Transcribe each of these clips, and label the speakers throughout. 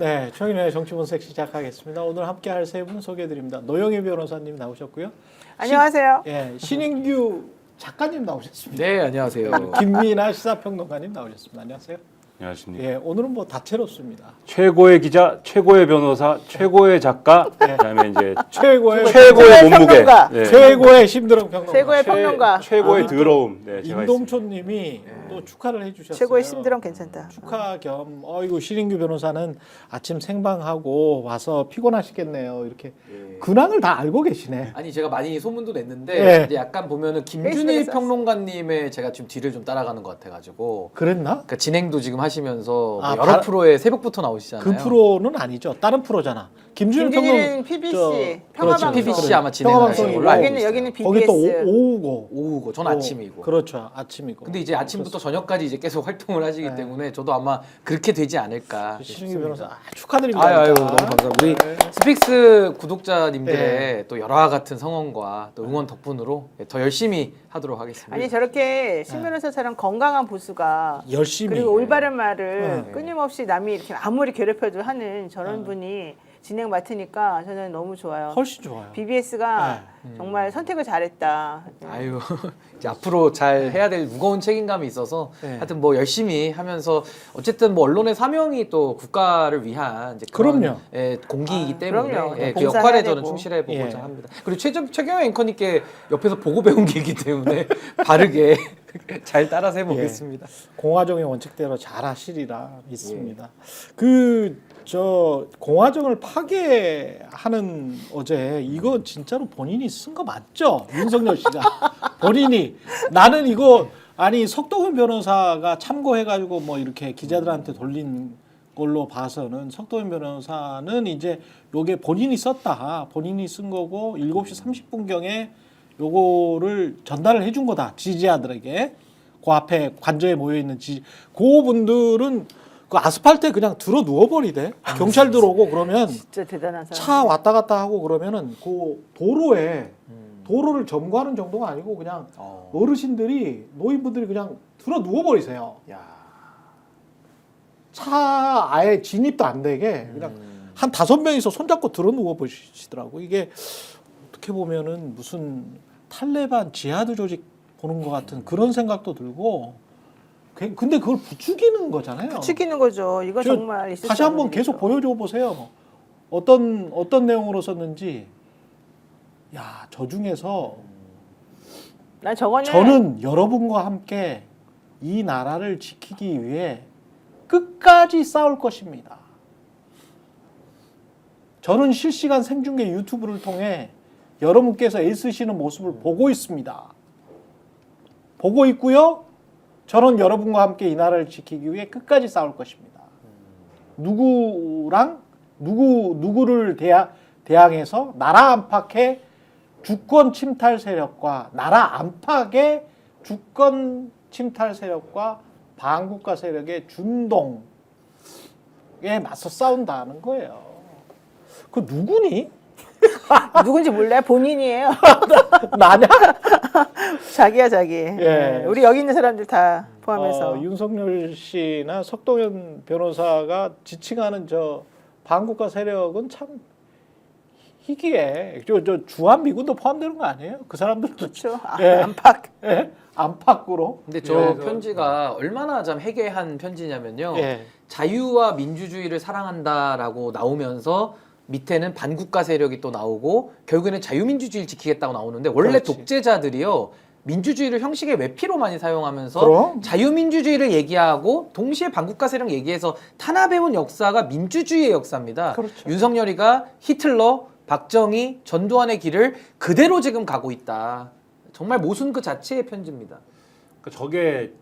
Speaker 1: 네, 최인의 정치분석 시작하겠습니다. 오늘 함께할 세 분 소개해드립니다. 노영희 변호사님 나오셨고요.
Speaker 2: 안녕하세요.
Speaker 1: 신인규 작가님 나오셨습니다.
Speaker 3: 네, 안녕하세요.
Speaker 1: 김민아 시사평론가님 나오셨습니다. 안녕하세요.
Speaker 4: 안녕하십니까.
Speaker 1: 예, 오늘은 뭐 다채롭습니다.
Speaker 4: 최고의 기자, 최고의 변호사, 최고의 작가, 그다음에 이제
Speaker 1: 최고의
Speaker 4: 몸무게,
Speaker 2: 평론가.
Speaker 4: 네.
Speaker 1: 최고의 심드렁 평론가,
Speaker 2: 최고의 평론가.
Speaker 4: 최고의 더러움. 네, 제가
Speaker 1: 임동초님이 또 축하를 해주셨어요.
Speaker 2: 최고의 심드렁 괜찮다.
Speaker 1: 축하 겸 어이구 신인규 변호사는 아침 생방하고 와서 피곤하시겠네요. 이렇게 근황을 다 알고 계시네.
Speaker 3: 아니 제가 많이 소문도 냈는데
Speaker 1: 예.
Speaker 3: 이제 약간 보면은 김준일
Speaker 2: 페이스북에
Speaker 3: 평론가님의 제가 지금 뒤를 좀 따라가는 것 같아가지고
Speaker 1: 그랬나?
Speaker 3: 그러니까 진행도 지금 하시면서
Speaker 1: 아,
Speaker 3: 뭐 여러 프로에 새벽부터 나오시잖아요.
Speaker 1: 그 프로는 아니죠. 다른 프로잖아. 김준일
Speaker 2: 김준일은 PBC 평화방송.
Speaker 3: PBC 아마
Speaker 1: 평화방송이고.
Speaker 3: 진행하시는 걸로 알고
Speaker 2: 여기는
Speaker 3: 있어요.
Speaker 2: 여기는 BBS.
Speaker 1: 거기 또 오후고.
Speaker 3: 오후고 전 아침이고.
Speaker 1: 그렇죠. 아침이고.
Speaker 3: 근데 이제 아침부터 저녁까지 이제 계속 활동을 하시기 때문에 저도 아마 그렇게 되지 않을까
Speaker 1: 신인규
Speaker 3: 싶습니다.
Speaker 1: 변호사 축하드립니다.
Speaker 3: 아유, 너무 감사합니다. 우리
Speaker 1: 네.
Speaker 3: 스픽스 구독자님들의 또 여러 같은 성원과 또 응원 덕분으로 더 열심히 하도록 하겠습니다.
Speaker 2: 아니 저렇게 신 변호사처럼 건강한 보수가
Speaker 1: 열심히.
Speaker 2: 그리고 올바른 말을
Speaker 1: 네.
Speaker 2: 끊임없이 남이 이렇게 아무리 괴롭혀도 하는 저런 분이 진행 맡으니까 저는 너무 좋아요.
Speaker 1: 훨씬 좋아요.
Speaker 2: BBS가 정말 선택을 잘했다.
Speaker 3: 아유 이제 앞으로 잘 해야 될 무거운 책임감이 있어서
Speaker 1: 네.
Speaker 3: 하여튼 뭐 열심히 하면서 어쨌든 뭐 언론의 사명이 또 국가를 위한 이제 그런
Speaker 1: 그럼요.
Speaker 3: 공기이기 때문에
Speaker 2: 그럼요.
Speaker 3: 그
Speaker 2: 봉사해야
Speaker 3: 역할에 저는
Speaker 2: 되고.
Speaker 3: 충실해 보고자
Speaker 1: 예.
Speaker 3: 합니다. 그리고 최경영 앵커님께 옆에서 보고 배운 게이기 때문에 바르게 잘 따라서 해보겠습니다.
Speaker 1: 공화정의 원칙대로 잘 하시리라 믿습니다. 저 공화정을 파괴하는 어제 이거 진짜로 본인이 쓴 거 맞죠? 윤석열 씨가 본인이 나는 이거 아니 석동현 변호사가 참고해가지고 뭐 이렇게 기자들한테 돌린 걸로 봐서는 석동현 변호사는 이제 요게 본인이 썼다. 본인이 쓴 거고 7시 30분경에 요거를 전달을 해준 거다. 지지자들에게. 그 앞에 관저에 모여있는 그분들은 그 아스팔트에 그냥 들어 누워버리대. 경찰 들어오고 그러면
Speaker 2: 진짜 대단한 사람.
Speaker 1: 차 왔다 갔다 하고 그러면은 그 도로를 점거하는 정도가 아니고 그냥 어르신들이 노인분들이 그냥 들어 누워버리세요. 차 아예 진입도 안 되게 그냥 한 5명이서 손잡고 들어 누워버리시더라고. 이게 어떻게 보면은 무슨 탈레반 지하드 조직 보는 것 같은 그런 생각도 들고. 근데 그걸 부추기는 거잖아요.
Speaker 2: 부추기는 거죠. 이거 정말 있을
Speaker 1: 다시
Speaker 2: 수
Speaker 1: 한번
Speaker 2: 없는
Speaker 1: 계속
Speaker 2: 일이죠.
Speaker 1: 보여줘 보세요. 어떤 내용으로 썼는지. 야, 저 중에서
Speaker 2: 난 저거는
Speaker 1: 저는 여러분과 함께 이 나라를 지키기 위해 끝까지 싸울 것입니다. 저는 실시간 생중계 유튜브를 통해 여러분께서 애쓰시는 모습을 보고 있습니다. 보고 있고요. 저는 여러분과 함께 이 나라를 지키기 위해 끝까지 싸울 것입니다. 누구를 대항해서 나라 안팎의 주권 침탈 세력과 나라 안팎의 주권 침탈 세력과 반국가 세력의 준동에 맞서 싸운다는 거예요. 그 누구니?
Speaker 2: 누군지 몰라요. 본인이에요.
Speaker 1: 나냐?
Speaker 2: 자기야 자기.
Speaker 1: 예.
Speaker 2: 우리 여기 있는 사람들 다 포함해서.
Speaker 1: 윤석열 씨나 석동현 변호사가 지칭하는 저 반국가 세력은 참 희귀해. 저 주한미군도 포함되는 거 아니에요? 그 사람들도
Speaker 2: 그렇죠.
Speaker 1: 안팎. 안팎으로.
Speaker 3: 근데 저 편지가 얼마나 참 해괴한 편지냐면요.
Speaker 1: 예.
Speaker 3: 자유와 민주주의를 사랑한다라고 나오면서 밑에는 반국가 세력이 또 나오고 결국에는 자유민주주의를 지키겠다고 나오는데 원래
Speaker 1: 그렇지.
Speaker 3: 독재자들이요. 민주주의를 형식의 외피로 많이 사용하면서
Speaker 1: 그럼.
Speaker 3: 자유민주주의를 얘기하고 동시에 반국가 세력 얘기해서 탄압해온 역사가 민주주의의 역사입니다.
Speaker 1: 그렇죠.
Speaker 3: 윤석열이가 히틀러, 박정희, 전두환의 길을 그대로 지금 가고 있다. 정말 모순 그 자체의 편지입니다.
Speaker 4: 그러니까 저게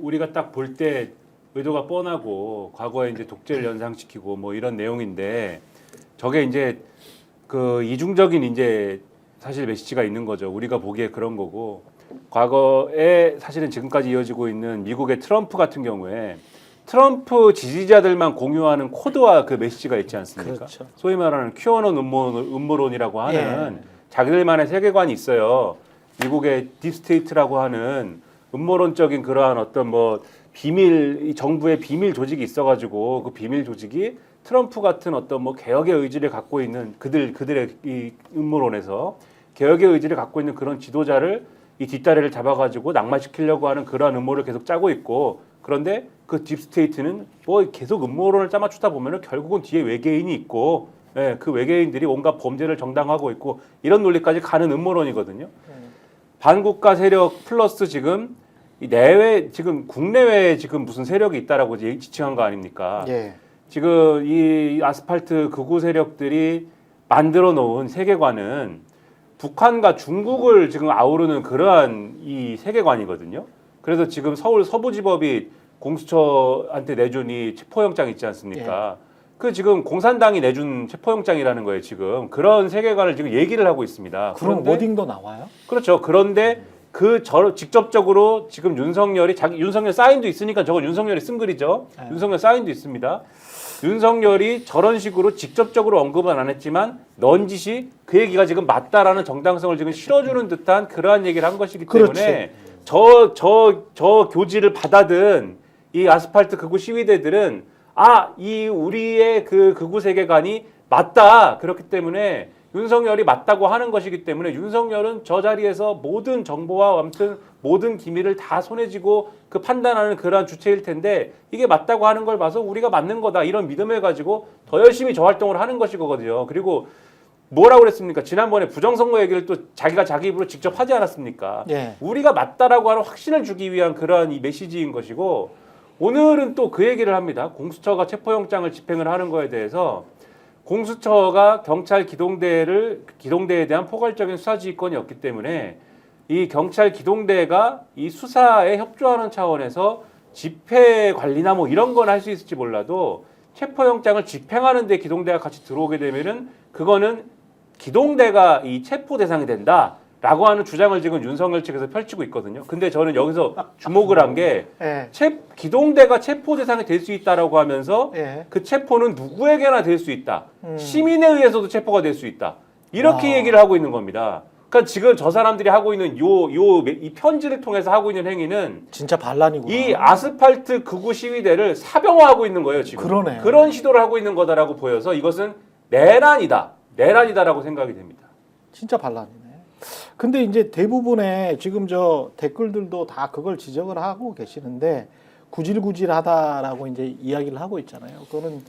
Speaker 4: 우리가 딱 볼 때 의도가 뻔하고 과거에 이제 독재를 연상시키고 뭐 이런 내용인데 저게 이제 이중적인 이제 사실 메시지가 있는 거죠. 우리가 보기에 그런 거고 과거에 사실은 지금까지 이어지고 있는 미국의 트럼프 같은 경우에 트럼프 지지자들만 공유하는 코드와 그 메시지가 있지 않습니까?
Speaker 1: 그렇죠.
Speaker 4: 소위 말하는 큐어논 음모론이라고 하는 자기들만의 세계관이 있어요. 미국의 딥스테이트라고 하는 음모론적인 그러한 어떤 뭐 정부의 비밀 조직이 있어가지고 그 비밀 조직이 트럼프 같은 어떤 뭐 개혁의 의지를 갖고 있는 그들의 이 음모론에서 개혁의 의지를 갖고 있는 그런 지도자를 이 뒷다리를 잡아가지고 낙마시키려고 하는 그러한 음모를 계속 짜고 있고, 그런데 그 딥스테이트는 뭐 계속 음모론을 짜맞추다 보면은 결국은 뒤에 외계인이 있고, 예, 그 외계인들이 온갖 범죄를 정당화하고 있고 이런 논리까지 가는 음모론이거든요. 반국가 세력 플러스 지금 이 내외 지금 국내외에 지금 무슨 세력이 있다라고 지칭한 거 아닙니까?
Speaker 1: 예.
Speaker 4: 지금 이 아스팔트 극우 세력들이 만들어 놓은 세계관은 북한과 중국을 지금 아우르는 그러한 이 세계관이거든요. 그래서 지금 서울 서부지법이 공수처한테 내준 이 체포영장 있지 않습니까? 그 지금 공산당이 내준 체포영장이라는 거예요. 지금 그런 세계관을 지금 얘기를 하고 있습니다.
Speaker 1: 그런
Speaker 4: 그런데
Speaker 1: 워딩도 나와요?
Speaker 4: 그렇죠. 그런데 직접적으로 지금 윤석열 사인도 있으니까 저건 윤석열이 쓴 글이죠.
Speaker 1: 네.
Speaker 4: 윤석열 사인도 있습니다. 윤석열이 저런 식으로 직접적으로 언급은 안 했지만 넌지시 그 얘기가 지금 맞다라는 정당성을 지금 실어주는 듯한 그러한 얘기를 한 것이기 때문에 저 교지를 받아든 이 아스팔트 극우 시위대들은 이 우리의 그 극우 세계관이 맞다. 그렇기 때문에 윤석열이 맞다고 하는 것이기 때문에 윤석열은 저 자리에서 모든 정보와 아무튼 모든 기밀을 다 손에 쥐고 그 판단하는 그러한 주체일 텐데 이게 맞다고 하는 걸 봐서 우리가 맞는 거다 이런 믿음을 가지고 더 열심히 저 활동을 하는 것이거든요. 그리고 뭐라고 그랬습니까? 지난번에 부정선거 얘기를 또 자기가 자기 입으로 직접 하지 않았습니까?
Speaker 1: 예.
Speaker 4: 우리가 맞다라고 하는 확신을 주기 위한 그러한 이 메시지인 것이고, 오늘은 또 그 얘기를 합니다. 공수처가 체포영장을 집행을 하는 거에 대해서 공수처가 경찰 기동대에 대한 포괄적인 수사지휘권이 없기 때문에 이 경찰 기동대가 이 수사에 협조하는 차원에서 집회 관리나 뭐 이런 건 할 수 있을지 몰라도 체포영장을 집행하는 데 기동대가 같이 들어오게 되면은 그거는 기동대가 이 체포 대상이 된다라고 하는 주장을 지금 윤석열 측에서 펼치고 있거든요. 근데 저는 여기서 주목을 한 게
Speaker 1: 예.
Speaker 4: 기동대가 체포 대상이 될 수 있다라고 하면서
Speaker 1: 예.
Speaker 4: 그 체포는 누구에게나 될 수 있다. 시민에 의해서도 체포가 될 수 있다. 이렇게
Speaker 1: 와.
Speaker 4: 얘기를 하고 있는 겁니다. 그러니까 지금 저 사람들이 하고 있는 이 편지를 통해서 하고 있는 행위는
Speaker 1: 진짜 반란이구나.
Speaker 4: 이 아스팔트 극우 시위대를 사병화하고 있는 거예요, 지금.
Speaker 1: 그러네.
Speaker 4: 그런 시도를 하고 있는 거다라고 보여서 이것은 내란이다라고 생각이 됩니다.
Speaker 1: 진짜 반란이네. 근데 이제 대부분의 지금 저 댓글들도 다 그걸 지적을 하고 계시는데 구질구질하다라고 이제 이야기를 하고 있잖아요. 그거는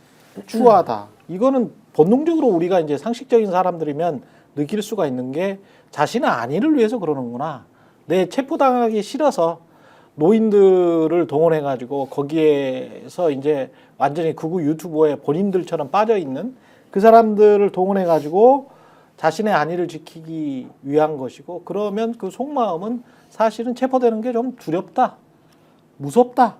Speaker 1: 추하다. 이거는 본능적으로 우리가 이제 상식적인 사람들이면 느낄 수가 있는 게 자신의 안위를 위해서 그러는구나. 내 체포당하기 싫어서 노인들을 동원해 가지고 거기에서 이제 완전히 극우 유튜버에 본인들처럼 빠져 있는 그 사람들을 동원해 가지고 자신의 안위를 지키기 위한 것이고, 그러면 그 속마음은 사실은 체포되는 게 좀 두렵다, 무섭다,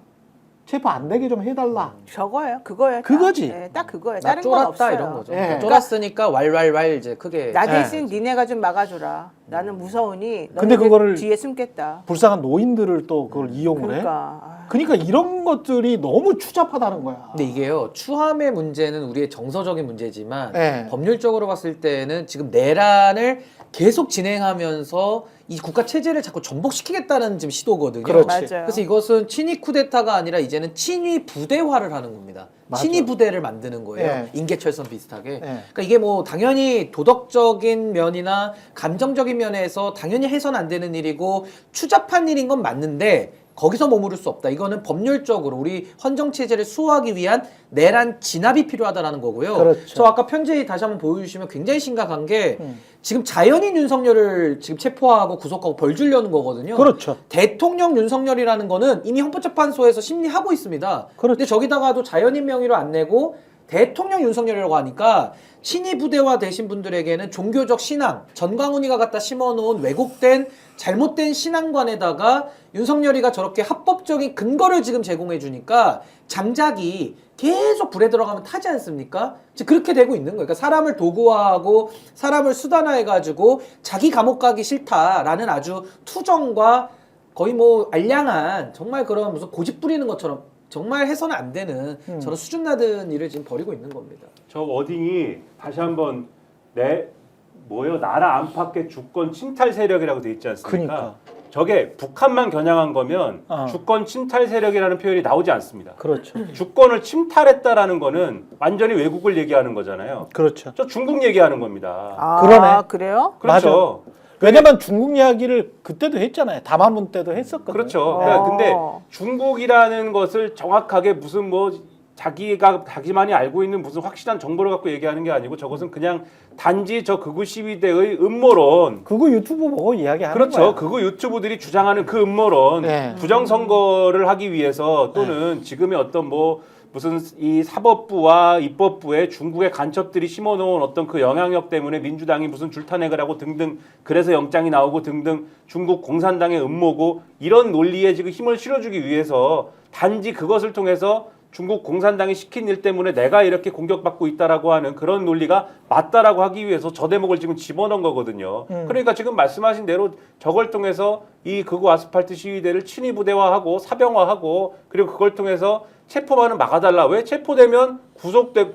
Speaker 1: 체포 안 되게 좀 해달라.
Speaker 2: 저거예요. 그거예요. 딱.
Speaker 1: 그거지.
Speaker 2: 네, 딱 그거예요.
Speaker 3: 나
Speaker 2: 다른 건
Speaker 3: 쫄았다
Speaker 2: 없어요.
Speaker 3: 이런 거죠.
Speaker 1: 예.
Speaker 3: 쫄았으니까 왈왈왈 이제 크게.
Speaker 2: 나 대신 니네가 좀 막아줘라. 나는 무서우니
Speaker 1: 근데
Speaker 2: 너네들
Speaker 1: 그거를
Speaker 2: 뒤에 숨겠다.
Speaker 1: 불쌍한 노인들을 또 그걸 이용을 해.
Speaker 2: 그러니까.
Speaker 1: 그러니까 이런 것들이 너무 추잡하다는 거야.
Speaker 3: 근데 이게요, 추함의 문제는 우리의 정서적인 문제지만
Speaker 1: 네.
Speaker 3: 법률적으로 봤을 때는 지금 내란을 계속 진행하면서 이 국가 체제를 자꾸 전복시키겠다는 지금 시도거든요.
Speaker 1: 그렇지.
Speaker 2: 맞아요.
Speaker 3: 그래서 이것은 친위 쿠데타가 아니라 이제는 친위 부대화를 하는 겁니다.
Speaker 1: 맞아.
Speaker 3: 친위 부대를 만드는 거예요.
Speaker 1: 네.
Speaker 3: 인계철선 비슷하게.
Speaker 1: 네.
Speaker 3: 그러니까 이게 뭐 당연히 도덕적인 면이나 감정적인 면에서 당연히 해서는 안 되는 일이고 추잡한 일인 건 맞는데 거기서 머무를 수 없다. 이거는 법률적으로 우리 헌정 체제를 수호하기 위한 내란 진압이 필요하다라는 거고요.
Speaker 1: 그렇죠.
Speaker 3: 저 아까 편지 다시 한번 보여주시면 굉장히 심각한 게 지금 자연인 윤석열을 지금 체포하고 구속하고 벌 주려는 거거든요.
Speaker 1: 그렇죠.
Speaker 3: 대통령 윤석열이라는 거는 이미 헌법재판소에서 심리하고 있습니다.
Speaker 1: 그렇죠.
Speaker 3: 근데 저기다가도 자연인 명의로 안 내고 대통령 윤석열이라고 하니까 친위 부대화 되신 분들에게는 종교적 신앙, 전광훈이가 갖다 심어놓은 왜곡된 잘못된 신앙관에다가 윤석열이가 저렇게 합법적인 근거를 지금 제공해 주니까 장작이 계속 불에 들어가면 타지 않습니까? 지금 그렇게 되고 있는 거예요. 그러니까 사람을 도구화하고 사람을 수단화해가지고 자기 감옥 가기 싫다라는 아주 투정과 거의 뭐 알량한 정말 그런 무슨 고집 부리는 것처럼 정말 해서는 안 되는 저런 수준 낮은 일을 지금 벌이고 있는 겁니다.
Speaker 4: 저 워딩이 다시 한번 나라 안팎의 주권 침탈 세력이라고 돼 있지 않습니까?
Speaker 1: 그러니까.
Speaker 4: 저게 북한만 겨냥한 거면
Speaker 1: 어.
Speaker 4: 주권 침탈 세력이라는 표현이 나오지 않습니다.
Speaker 1: 그렇죠.
Speaker 4: 주권을 침탈했다라는 거는 완전히 외국을 얘기하는 거잖아요.
Speaker 1: 그렇죠.
Speaker 4: 저 중국 얘기하는 겁니다.
Speaker 2: 아,
Speaker 1: 그러네.
Speaker 2: 그래요?
Speaker 4: 그렇죠.
Speaker 1: 왜냐면 중국 이야기를 그때도 했잖아요. 담화문 때도 했었거든요.
Speaker 4: 그렇죠. 그러니까 근데
Speaker 2: 어.
Speaker 4: 중국이라는 것을 정확하게 무슨 뭐 자기만이 알고 있는 무슨 확실한 정보를 갖고 얘기하는 게 아니고 저것은 그냥 단지 저 극우 시위대의 음모론.
Speaker 1: 그거 유튜브 보고 이야기하는
Speaker 4: 그렇죠.
Speaker 1: 거야.
Speaker 4: 극우 유튜브들이 주장하는 그 음모론,
Speaker 1: 네.
Speaker 4: 부정선거를 하기 위해서 또는 지금의 어떤 뭐 무슨 이 사법부와 입법부에 중국의 간첩들이 심어놓은 어떤 그 영향력 때문에 민주당이 무슨 줄타내을 하고 등등 그래서 영장이 나오고 등등 중국 공산당의 음모고 이런 논리에 지금 힘을 실어주기 위해서 단지 그것을 통해서 중국 공산당이 시킨 일 때문에 내가 이렇게 공격받고 있다라고 하는 그런 논리가 맞다라고 하기 위해서 저 대목을 지금 집어넣은 거거든요. 그러니까 지금 말씀하신 대로 저걸 통해서 이 극우 아스팔트 시위대를 친위 부대화하고 사병화하고 그리고 그걸 통해서 체포만은 막아달라. 왜 체포되면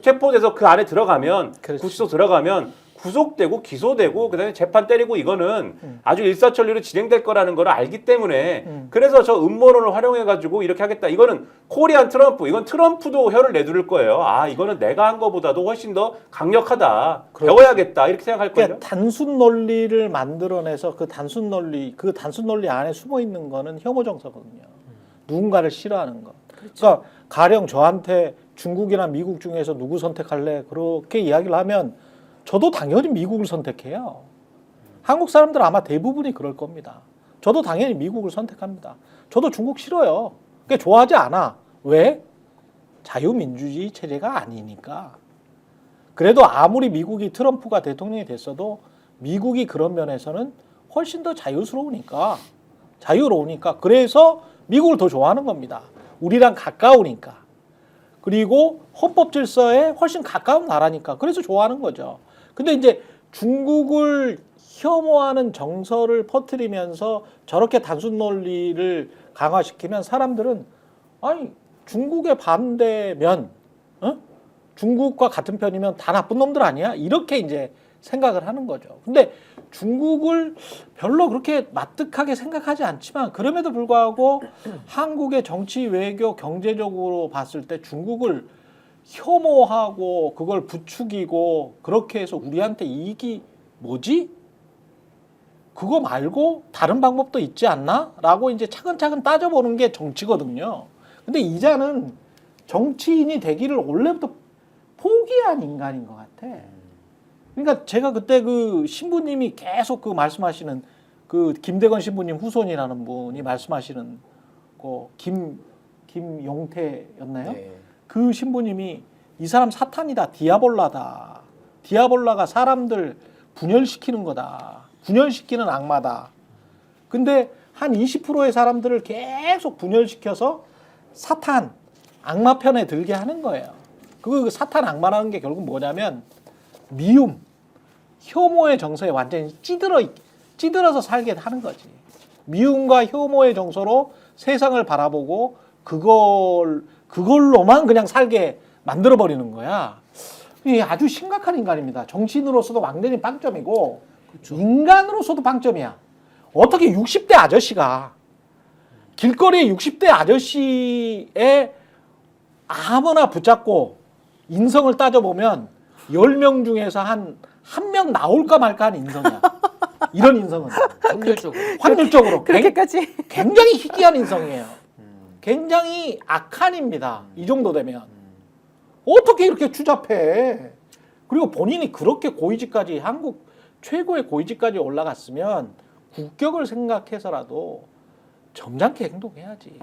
Speaker 4: 체포돼서 그 안에 들어가면
Speaker 1: 그렇지.
Speaker 4: 구치소 들어가면 구속되고 기소되고 그다음에 재판 때리고 이거는 아주 일사천리로 진행될 거라는 걸 알기 때문에 그래서 저 음모론을 활용해 가지고 이렇게 하겠다. 이거는 코리안 트럼프. 이건 트럼프도 혀를 내두를 거예요. 아, 이거는 내가 한 거보다도 훨씬 더 강력하다.
Speaker 1: 그렇죠.
Speaker 4: 배워야겠다. 이렇게 생각할 거예요.
Speaker 1: 그러니까 단순 논리를 만들어내서 그 단순 논리 안에 숨어 있는 거는 혐오 정서거든요. 누군가를 싫어하는 거. 그러니까 가령 저한테 중국이나 미국 중에서 누구 선택할래? 그렇게 이야기를 하면 저도 당연히 미국을 선택해요. 한국 사람들 아마 대부분이 그럴 겁니다. 저도 당연히 미국을 선택합니다. 저도 중국 싫어요. 그게 좋아하지 않아. 왜? 자유민주주의 체제가 아니니까. 그래도 아무리 미국이 트럼프가 대통령이 됐어도 미국이 그런 면에서는 훨씬 더 자유로우니까 그래서 미국을 더 좋아하는 겁니다. 우리랑 가까우니까. 그리고 헌법 질서에 훨씬 가까운 나라니까. 그래서 좋아하는 거죠. 근데 이제 중국을 혐오하는 정서를 퍼뜨리면서 저렇게 단순 논리를 강화시키면 사람들은 아니 중국에 반대면 중국과 같은 편이면 다 나쁜 놈들 아니야? 이렇게 이제 생각을 하는 거죠. 근데 중국을 별로 그렇게 마뜩하게 생각하지 않지만 그럼에도 불구하고 한국의 정치, 외교, 경제적으로 봤을 때 중국을 혐오하고 그걸 부추기고 그렇게 해서 우리한테 이익이 뭐지? 그거 말고 다른 방법도 있지 않나? 라고 이제 차근차근 따져보는 게 정치거든요. 근데 이자는 정치인이 되기를 원래부터 포기한 인간인 것 같아. 그러니까 제가 그때 그 신부님이 계속 그 말씀하시는 그 김대건 신부님 후손이라는 분이 말씀하시는 그 김용태였나요?
Speaker 3: 네.
Speaker 1: 그 신부님이 이 사람 사탄이다, 디아볼라다. 디아볼라가 사람들 분열시키는 거다. 분열시키는 악마다. 근데 한 20%의 사람들을 계속 분열시켜서 사탄, 악마 편에 들게 하는 거예요. 그 사탄 악마라는 게 결국 뭐냐면 미움, 혐오의 정서에 완전히 찌들어서 살게 하는 거지. 미움과 혐오의 정서로 세상을 바라보고 그걸로만 그냥 살게 만들어버리는 거야. 이게 아주 심각한 인간입니다. 정치인으로서도 완전히 빵점이고
Speaker 3: 그렇죠.
Speaker 1: 인간으로서도 빵점이야. 어떻게 60대 아저씨가 길거리에 60대 아저씨의 아무나 붙잡고 인성을 따져보면 10명 중에서 한 명 나올까 말까 한 인성이야. 이런 인성은. 확률적으로.
Speaker 2: 그렇게까지?
Speaker 1: 굉장히 희귀한 인성이에요. 굉장히 악한입니다. 이 정도 되면. 어떻게 이렇게 추잡해. 그리고 본인이 그렇게 고위직까지 한국 최고의 고위직까지 올라갔으면 국격을 생각해서라도 점잖게 행동해야지.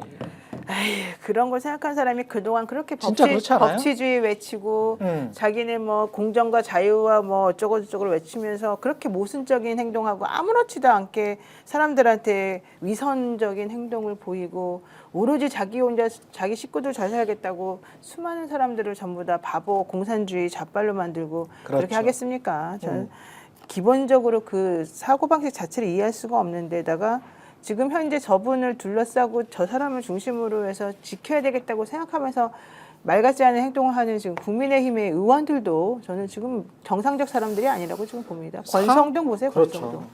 Speaker 2: 에이, 그런 걸 생각한 사람이 그동안 그렇게
Speaker 1: 진짜 그렇지 않아요?
Speaker 2: 법치주의 외치고 자기네 뭐 공정과 자유와 뭐 어쩌고저쩌고 외치면서 그렇게 모순적인 행동하고 아무렇지도 않게 사람들한테 위선적인 행동을 보이고 오로지 자기 혼자 자기 식구들 잘 살겠다고 수많은 사람들을 전부 다 바보 공산주의 잡발로 만들고 그렇게
Speaker 1: 그렇죠.
Speaker 2: 하겠습니까? 저는 기본적으로 그 사고방식 자체를 이해할 수가 없는 데다가 지금 현재 저분을 둘러싸고 저 사람을 중심으로 해서 지켜야 되겠다고 생각하면서 말 같지 않은 행동을 하는 지금 국민의힘의 의원들도 저는 지금 정상적 사람들이 아니라고 지금 봅니다. 권성동 보세요.
Speaker 1: 그렇죠.
Speaker 2: 권성동.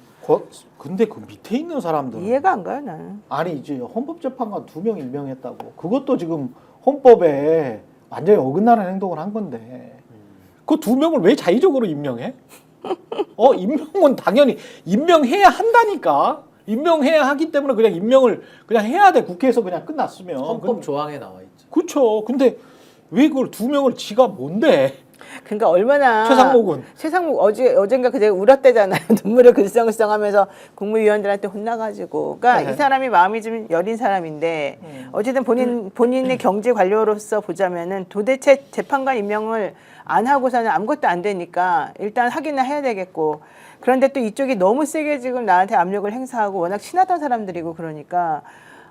Speaker 1: 근데 그 밑에 있는 사람들은
Speaker 2: 이해가 안 가요 나는.
Speaker 1: 아니 이제 헌법재판관 2명 임명했다고 그것도 지금 헌법에 완전히 어긋나는 행동을 한 건데 그 2명을 왜 자의적으로 임명해? 임명은 당연히 임명해야 한다니까. 임명해야 하기 때문에 그냥 임명을 그냥 해야 돼. 국회에서 그냥 끝났으면.
Speaker 3: 헌법 조항에 나와 있죠.
Speaker 1: 그렇죠. 근데 왜 그걸 2명을 지가 뭔데?
Speaker 2: 그러니까 얼마나
Speaker 1: 최상목은
Speaker 2: 어젠가 그제 울었대잖아요. 눈물을 글썽글썽하면서 국무위원들한테 혼나가지고. 그러니까
Speaker 1: 네.
Speaker 2: 이 사람이 마음이 좀 여린 사람인데 어쨌든 본인의 경제 관료로서 보자면은 도대체 재판관 임명을 안 하고서는 아무것도 안 되니까 일단 하기나 해야 되겠고. 그런데 또 이쪽이 너무 세게 지금 나한테 압력을 행사하고 워낙 친하던 사람들이고 그러니까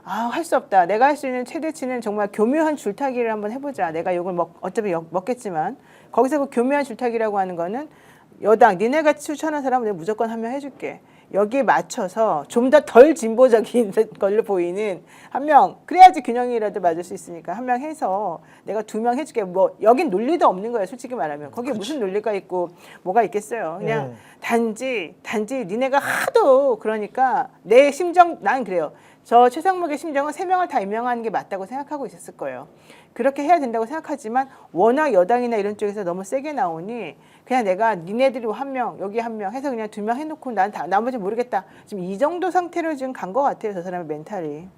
Speaker 2: 할 수 없다. 내가 할 수 있는 최대치는 정말 교묘한 줄타기를 한번 해보자. 내가 욕을 어차피 먹겠지만 거기서 그 교묘한 줄타기라고 하는 거는 여당 니네가 추천한 사람은 내가 무조건 한 명 해줄게. 여기에 맞춰서 좀 더 덜 진보적인 걸로 보이는 한 명, 그래야지 균형이라도 맞을 수 있으니까 한 명 해서 내가 2명 해줄게. 뭐 여긴 논리도 없는 거예요, 솔직히 말하면. 거기에 무슨 논리가 있고 뭐가 있겠어요. 그냥 단지 니네가 하도 그러니까 내 심정, 난 그래요. 저 최상목의 심정은 3명을 다 임명하는 게 맞다고 생각하고 있었을 거예요. 그렇게 해야 된다고 생각하지만 워낙 여당이나 이런 쪽에서 너무 세게 나오니 그냥 내가 니네들이 한 명, 여기 한 명 해서 그냥 2명 해놓고 난 나머지 모르겠다. 지금 이 정도 상태로 지금 간 것 같아요. 저 사람의 멘탈이.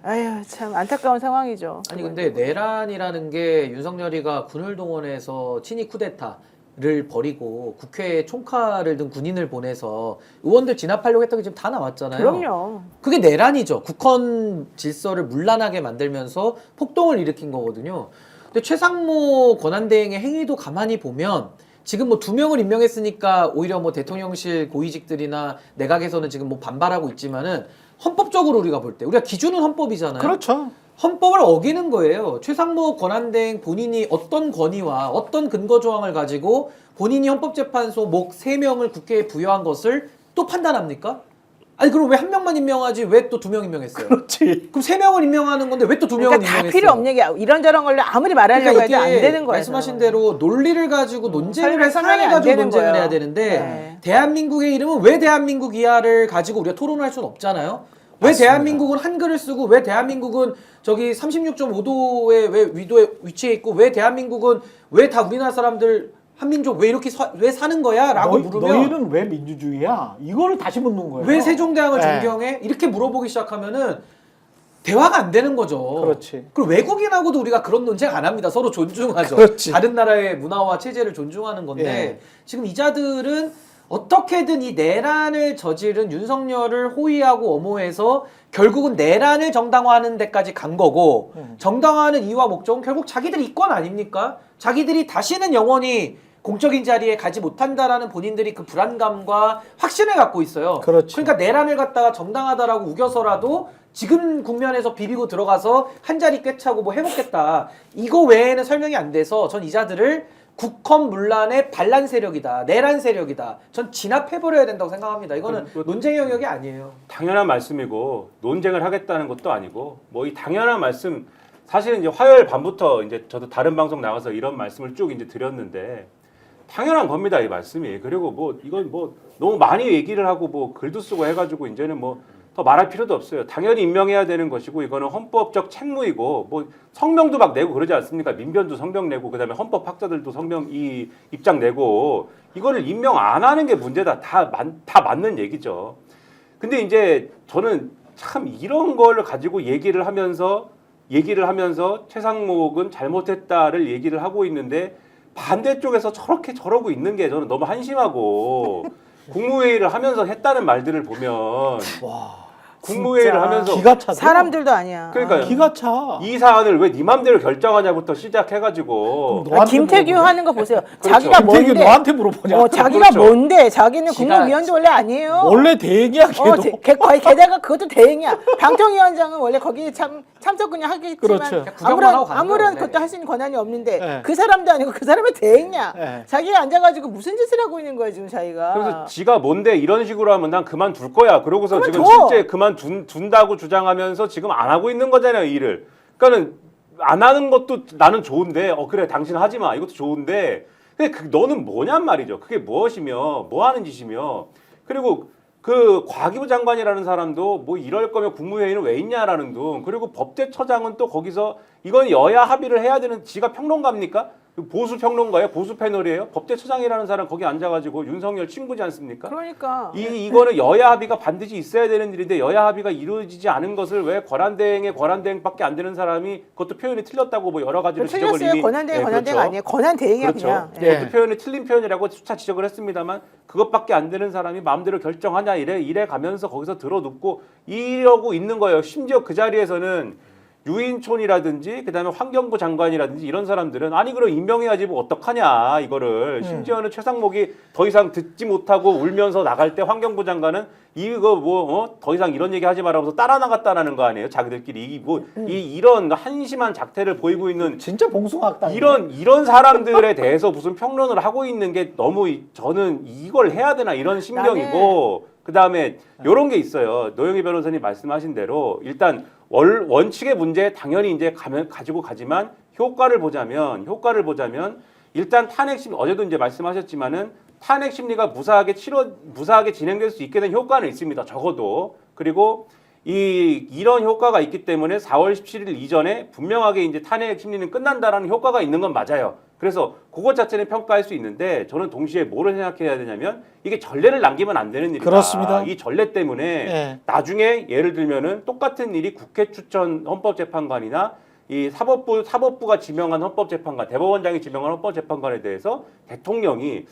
Speaker 2: 아유 참 안타까운 상황이죠.
Speaker 3: 아니 근데 내란이라는 게 윤석열이가 군을 동원해서 친위 쿠데타를 벌이고 국회에 총칼을 든 군인을 보내서 의원들 진압하려고 했던 게 지금 다 나왔잖아요.
Speaker 2: 그럼요.
Speaker 3: 그게 내란이죠. 국헌 질서를 문란하게 만들면서 폭동을 일으킨 거거든요. 근데 최상모 권한대행의 행위도 가만히 보면 지금 뭐 2명을 임명했으니까 오히려 뭐 대통령실 고위직들이나 내각에서는 지금 뭐 반발하고 있지만은 헌법적으로 우리가 볼 때 우리가 기준은 헌법이잖아요.
Speaker 1: 그렇죠.
Speaker 3: 헌법을 어기는 거예요. 최상모 권한대행 본인이 어떤 권위와 어떤 근거 조항을 가지고 본인이 헌법재판소 목 3명을 국회에 부여한 것을 또 판단합니까? 아니 그럼 왜 1명만 임명하지 왜 또 2명 임명했어요?
Speaker 1: 그렇지.
Speaker 3: 그럼 3명을 임명하는 건데 왜 또 2명을
Speaker 2: 그러니까
Speaker 3: 임명했어요?
Speaker 2: 다 필요 없는 얘기야. 이런저런 걸로 아무리 말하려고
Speaker 3: 그러니까
Speaker 2: 해도 안
Speaker 3: 이게
Speaker 2: 되는 거예요.
Speaker 3: 말씀하신 대로 논리를 가지고 논쟁을
Speaker 2: 설명,
Speaker 3: 해 사안을
Speaker 2: 설명이 안
Speaker 3: 가지고
Speaker 2: 되는
Speaker 3: 논쟁을
Speaker 2: 거예요.
Speaker 3: 해야 되는데
Speaker 2: 네.
Speaker 3: 대한민국의 이름은 왜 대한민국 이하를 가지고 우리가 토론을 할 수는 없잖아요. 왜
Speaker 1: 맞습니다.
Speaker 3: 대한민국은 한글을 쓰고 왜 대한민국은 저기 36.5도의 왜 위도에 위치해 있고 왜 대한민국은 왜 다 우리나라 사람들 한민족 왜 이렇게 왜 사는 거야? 라고 물으면
Speaker 1: 너희는 왜 민주주의야? 이거를 다시 묻는 거예요.
Speaker 3: 왜 세종대왕을
Speaker 1: 네.
Speaker 3: 존경해? 이렇게 물어보기 시작하면은 대화가 안 되는 거죠.
Speaker 1: 그렇지.
Speaker 3: 그리고 외국인하고도 우리가 그런 논쟁 안 합니다. 서로 존중하죠.
Speaker 1: 그렇지.
Speaker 3: 다른 나라의 문화와 체제를 존중하는 건데
Speaker 1: 예.
Speaker 3: 지금 이 자들은 어떻게든 이 내란을 저지른 윤석열을 호위하고 엄호해서 결국은 내란을 정당화하는 데까지 간 거고 정당화하는 이유와 목적은 결국 자기들 이권 아닙니까? 자기들이 다시는 영원히 공적인 자리에 가지 못한다라는 본인들이 그 불안감과 확신을 갖고 있어요.
Speaker 1: 그렇죠.
Speaker 3: 그러니까 내란을 갖다가 정당하다라고 우겨서라도 지금 국면에서 비비고 들어가서 한 자리 꿰차고 뭐 해먹겠다. 이거 외에는 설명이 안 돼서 전 이 자들을 국헌 문란의 반란 세력이다. 내란 세력이다. 전 진압해버려야 된다고 생각합니다. 이거는 논쟁의 영역이 아니에요.
Speaker 4: 당연한 말씀이고 논쟁을 하겠다는 것도 아니고 뭐 이 당연한 말씀 사실은 이제 화요일 밤부터 이제 저도 다른 방송 나가서 이런 말씀을 쭉 이제 드렸는데 당연한 겁니다 이 말씀이. 그리고 뭐 이건 뭐 너무 많이 얘기를 하고 뭐 글도 쓰고 해가지고 이제는 뭐 더 말할 필요도 없어요. 당연히 임명해야 되는 것이고 이거는 헌법적 책무이고 뭐 성명도 막 내고 그러지 않습니까? 민변도 성명 내고 그다음에 헌법학자들도 성명 이 입장 내고 이거를 임명 안 하는 게 문제다. 다 맞는 얘기죠. 근데 이제 저는 참 이런 걸 가지고 얘기를 하면서 최상목은 잘못했다를 얘기를 하고 있는데 반대쪽에서 저러고 있는 게 저는 너무 한심하고 국무회의를 하면서 했다는 말들을 보면
Speaker 1: 와.
Speaker 4: 국무회의를
Speaker 2: 진짜.
Speaker 4: 하면서
Speaker 1: 기가 차죠.
Speaker 2: 사람들도 아니야.
Speaker 4: 그러니까요.
Speaker 1: 기가 차.
Speaker 4: 이 사안을 왜 네 맘대로 결정하냐부터 시작해가지고
Speaker 1: 너한테
Speaker 2: 김태규
Speaker 1: 물어보냐?
Speaker 2: 하는 거 보세요.
Speaker 4: 그렇죠.
Speaker 2: 자기가
Speaker 1: 김태규
Speaker 2: 뭔데?
Speaker 1: 너한테 물어보냐?
Speaker 2: 자기가
Speaker 4: 그렇죠.
Speaker 2: 뭔데? 자기는
Speaker 3: 지가-
Speaker 2: 국무위원도 원래 아니에요.
Speaker 1: 원래 대행이야 걔도.
Speaker 2: 게다가 그것도 대행이야. 방통위원장은 원래 거기 참석 그냥 하겠지만
Speaker 1: 그렇죠.
Speaker 3: 구경만 하고 가는
Speaker 2: 아무런
Speaker 3: 거예요.
Speaker 2: 것도 할 수 있는 권한이 없는데
Speaker 1: 네.
Speaker 2: 그 사람도 아니고 그 사람의 대행이야.
Speaker 1: 네.
Speaker 2: 자기가 앉아가지고 무슨 짓을 하고 있는 거야 지금 자기가.
Speaker 4: 그래서 지가 뭔데 이런 식으로 하면 난 그만둘 거야. 그러고서 지금
Speaker 2: 그만둬.
Speaker 4: 실제 그만둔다고 주장하면서 지금 안 하고 있는 거잖아요, 일을. 그러니까는 안 하는 것도 나는 좋은데, 그래, 당신 하지 마. 이것도 좋은데, 근데 너는 뭐냔 말이죠. 그게 무엇이며, 뭐 하는 짓이며. 그리고 그 과기부 장관이라는 사람도 뭐 이럴 거면 국무회의는 왜 있냐라는 둥. 그리고 법제처장은 또 거기서 이건 여야 합의를 해야 되는 지가 평론가입니까? 보수 평론가예요? 보수 패널이에요? 법제처장이라는 사람 거기 앉아가지고 윤석열 친구지 않습니까?
Speaker 2: 그러니까
Speaker 4: 이거는 여야 합의가 반드시 있어야 되는 일인데 여야 합의가 이루어지지 않은 것을 왜 권한대행밖에 안 되는 사람이 그것도 표현이 틀렸다고 뭐 여러 가지로 지적을
Speaker 2: 틀렸어요.
Speaker 4: 이미
Speaker 2: 권한대행
Speaker 4: 그렇죠.
Speaker 2: 아니에요. 권한대행이야
Speaker 4: 그렇죠.
Speaker 2: 그냥.
Speaker 1: 예.
Speaker 4: 그것도 표현이 틀린 표현이라고 수차 지적을 했습니다만 그것밖에 안 되는 사람이 마음대로 결정하냐 이래 가면서 거기서 들어눕고 이러고 있는 거예요. 심지어 그 자리에서는 유인촌이라든지 그다음에 환경부 장관이라든지 이런 사람들은 아니 그럼 임명해야지 뭐 어떡하냐 이거를 심지어는 최상목이 더 이상 듣지 못하고 울면서 나갈 때 환경부 장관은 이거 뭐 더 이상 이런 얘기 하지 말라면서 따라 나갔다라는 거 아니에요 자기들끼리 이런 한심한 작태를 보이고 있는
Speaker 1: 진짜 봉숭아학당.
Speaker 4: 이런 사람들에 대해서 무슨 평론을 하고 있는 게 너무 저는 이걸 해야 되나 이런 심경이고 그다음에 요런 게 있어요. 노영희 변호사님 말씀하신 대로 일단 원칙의 문제 당연히 이제 가지고 가지만 효과를 보자면 일단 탄핵 심리 어제도 이제 말씀하셨지만은 탄핵 심리가 무사하게 진행될 수 있게 된 효과는 있습니다. 적어도. 그리고 이런 효과가 있기 때문에 4월 17일 이전에 분명하게 이제 탄핵 심리는 끝난다라는 효과가 있는 건 맞아요. 그래서 그것 자체는 평가할 수 있는데 저는 동시에 뭐를 생각해야 되냐면 이게 전례를 남기면 안 되는 일이다.
Speaker 1: 그렇습니다.
Speaker 4: 이 전례 때문에
Speaker 1: 예.
Speaker 4: 나중에 예를 들면은 똑같은 일이 국회 추천 헌법재판관이나 이 사법부가 지명한 헌법재판관, 대법원장이 지명한 헌법재판관에 대해서 대통령이